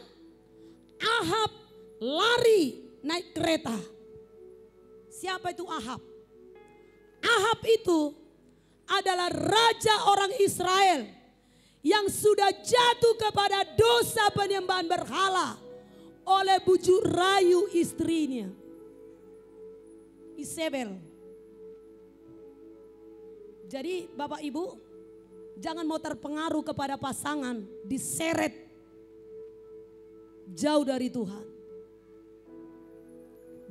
Ahab lari naik kereta. Siapa itu Ahab? Ahab itu adalah raja orang Israel yang sudah jatuh kepada dosa penyembahan berhala oleh bujuk rayu istrinya Isabel. Jadi Bapak Ibu, jangan mau terpengaruh kepada pasangan, diseret jauh dari Tuhan.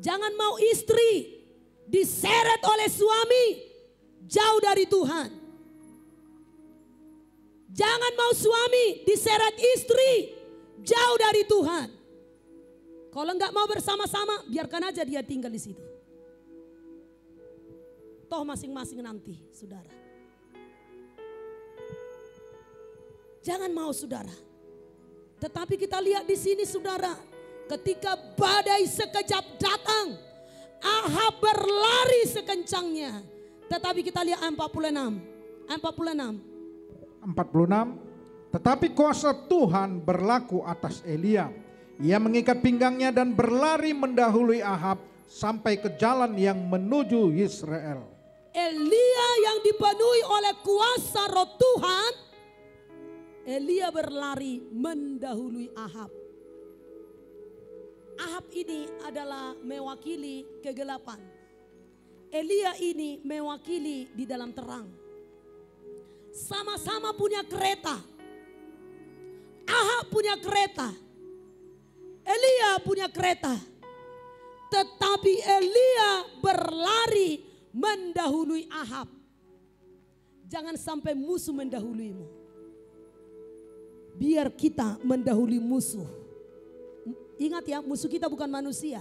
Jangan mau istri diseret oleh suami jauh dari Tuhan. Jangan mau suami diseret istri jauh dari Tuhan. Kalau enggak mau bersama-sama, biarkan aja dia tinggal di situ. Toh masing-masing nanti, saudara. Jangan mau, saudara. Tetapi kita lihat di sini, saudara, ketika badai sekejap datang, Ahab berlari sekencangnya. Tetapi kita lihat 46. Tetapi kuasa Tuhan berlaku atas Elia. Ia mengikat pinggangnya dan berlari mendahului Ahab sampai ke jalan yang menuju Yezreel. Elia yang dipenuhi oleh kuasa roh Tuhan, Elia berlari mendahului Ahab. Ahab ini adalah mewakili kegelapan. Elia ini mewakili di dalam terang. Sama-sama punya kereta. Ahab punya kereta. Elia punya kereta. Tetapi Elia berlari mendahului Ahab. Jangan sampai musuh mendahuluimu. Biar kita mendahului musuh. Ingat ya, musuh kita bukan manusia.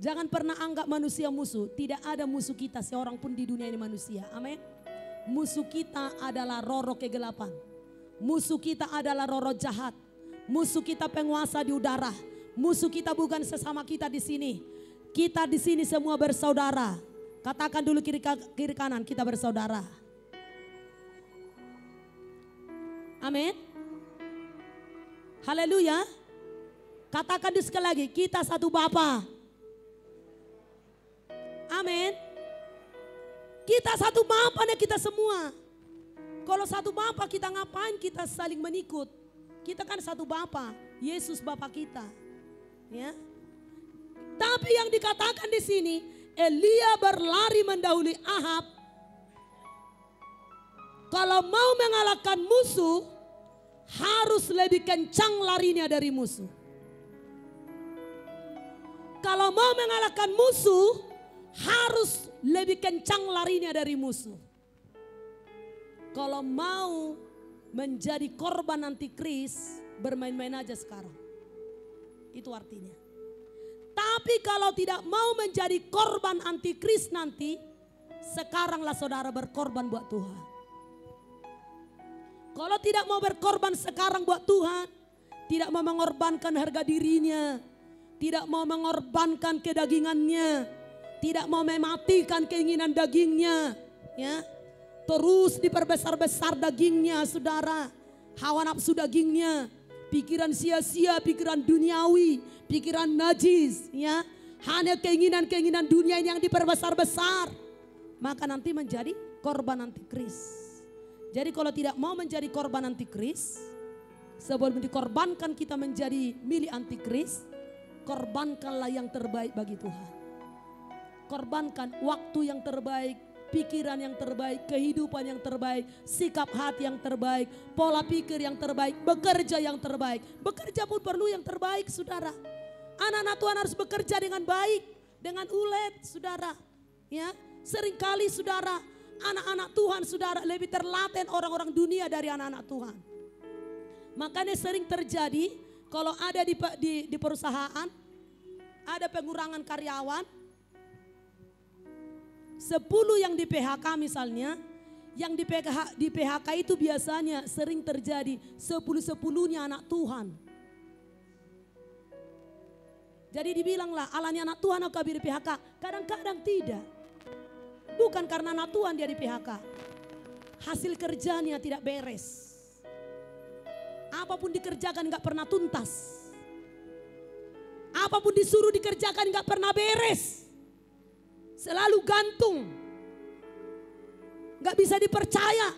Jangan pernah anggap manusia musuh. Tidak ada musuh kita seorang pun di dunia ini manusia. Amin. Musuh kita adalah roh-roh kegelapan. Musuh kita adalah roh-roh jahat. Musuh kita penguasa di udara. Musuh kita bukan sesama kita di sini. Kita di sini semua bersaudara. Katakan dulu kiri kanan, kita bersaudara. Amin. Haleluya. Katakan sekali lagi, kita satu Bapa. Amin. Kita satu Bapa nih kita semua. Kalau satu Bapa kita ngapain kita saling menikut? Kita kan satu Bapa, Yesus Bapa kita. Ya. Tapi yang dikatakan di sini, Elia berlari mendahului Ahab. Kalau mau mengalahkan musuh, harus lebih kencang larinya dari musuh. Kalau mau mengalahkan musuh, harus lebih kencang larinya dari musuh. Kalau mau menjadi korban antikris, bermain-main aja sekarang. Itu artinya. Tapi kalau tidak mau menjadi korban antikris nanti, sekaranglah saudara berkorban buat Tuhan. Kalau tidak mau berkorban sekarang buat Tuhan, tidak mau mengorbankan harga dirinya, tidak mau mengorbankan kedagingannya, tidak mau mematikan keinginan dagingnya, ya. Terus diperbesar-besar dagingnya, saudara. Hawa nafsu dagingnya, pikiran sia-sia, pikiran duniawi, pikiran najis, ya. Hanya keinginan-keinginan dunia yang diperbesar-besar, maka nanti menjadi korban antikris. Jadi kalau tidak mau menjadi korban antikris, sebelum dikorbankan kita menjadi milik antikris, korbankanlah yang terbaik bagi Tuhan. Korbankan waktu yang terbaik, pikiran yang terbaik, kehidupan yang terbaik, sikap hati yang terbaik, pola pikir yang terbaik, bekerja yang terbaik. Bekerja pun perlu yang terbaik, saudara. Anak-anak Tuhan harus bekerja dengan baik, dengan ulet, saudara. Ya, seringkali saudara, anak-anak Tuhan saudara lebih terlaten orang-orang dunia dari anak-anak Tuhan. Makanya sering terjadi kalau ada di perusahaan, ada pengurangan karyawan, 10 yang di PHK misalnya, yang di PHK itu biasanya sering terjadi 10-10-nya anak Tuhan. Jadi dibilanglah alanya anak Tuhan aku di PHK, kadang-kadang tidak. Bukan karena anak Tuhan dia di PHK. Hasil kerjanya tidak beres. Apapun dikerjakan gak pernah tuntas. Apapun disuruh dikerjakan gak pernah beres. Selalu gantung. Gak bisa dipercaya.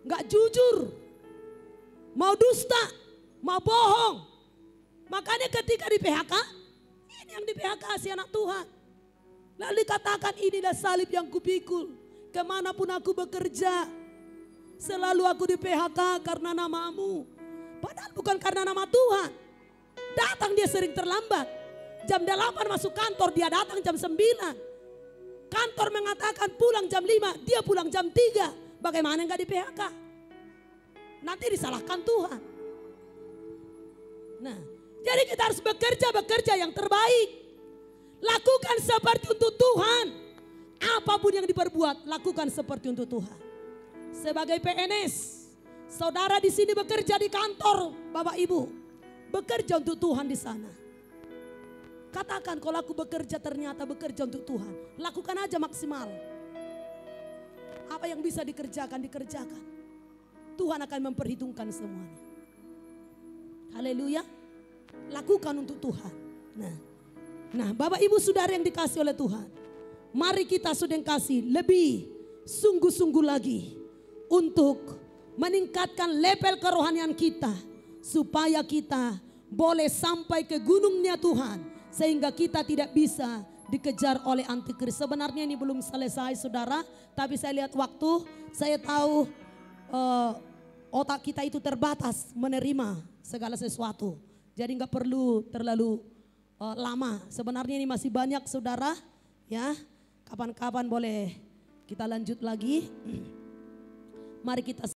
Gak jujur. Mau dusta. Mau bohong. Makanya ketika di PHK, ini yang di PHK si anak Tuhan. Lalu dikatakan inilah salib yang kupikul. Kemanapun aku bekerja. Selalu aku di PHK karena namamu. Padahal bukan karena nama Tuhan. Datang dia sering terlambat. Jam 8 masuk kantor, dia datang jam 9. Kantor mengatakan pulang jam 5, dia pulang jam 3. Bagaimana enggak di PHK? Nanti disalahkan Tuhan. Nah, jadi kita harus bekerja yang terbaik. Lakukan seperti untuk Tuhan. Apapun yang diperbuat, lakukan seperti untuk Tuhan. Sebagai PNS, saudara di sini bekerja di kantor, Bapak Ibu, bekerja untuk Tuhan di sana. Katakan kalau aku bekerja ternyata bekerja untuk Tuhan, lakukan aja maksimal. Apa yang bisa dikerjakan, dikerjakan. Tuhan akan memperhitungkan semuanya. Haleluya. Lakukan untuk Tuhan. Nah, Bapak Ibu Saudara yang dikasih oleh Tuhan, mari kita sudah kasih lebih sungguh-sungguh lagi untuk meningkatkan level kerohanian kita supaya kita boleh sampai ke gunungnya Tuhan sehingga kita tidak bisa dikejar oleh antikris. Sebenarnya ini belum selesai saudara, tapi saya lihat waktu, saya tahu otak kita itu terbatas menerima segala sesuatu. Jadi nggak perlu terlalu lama. Sebenarnya ini masih banyak saudara, ya. Kapan-kapan boleh kita lanjut lagi. Mari kita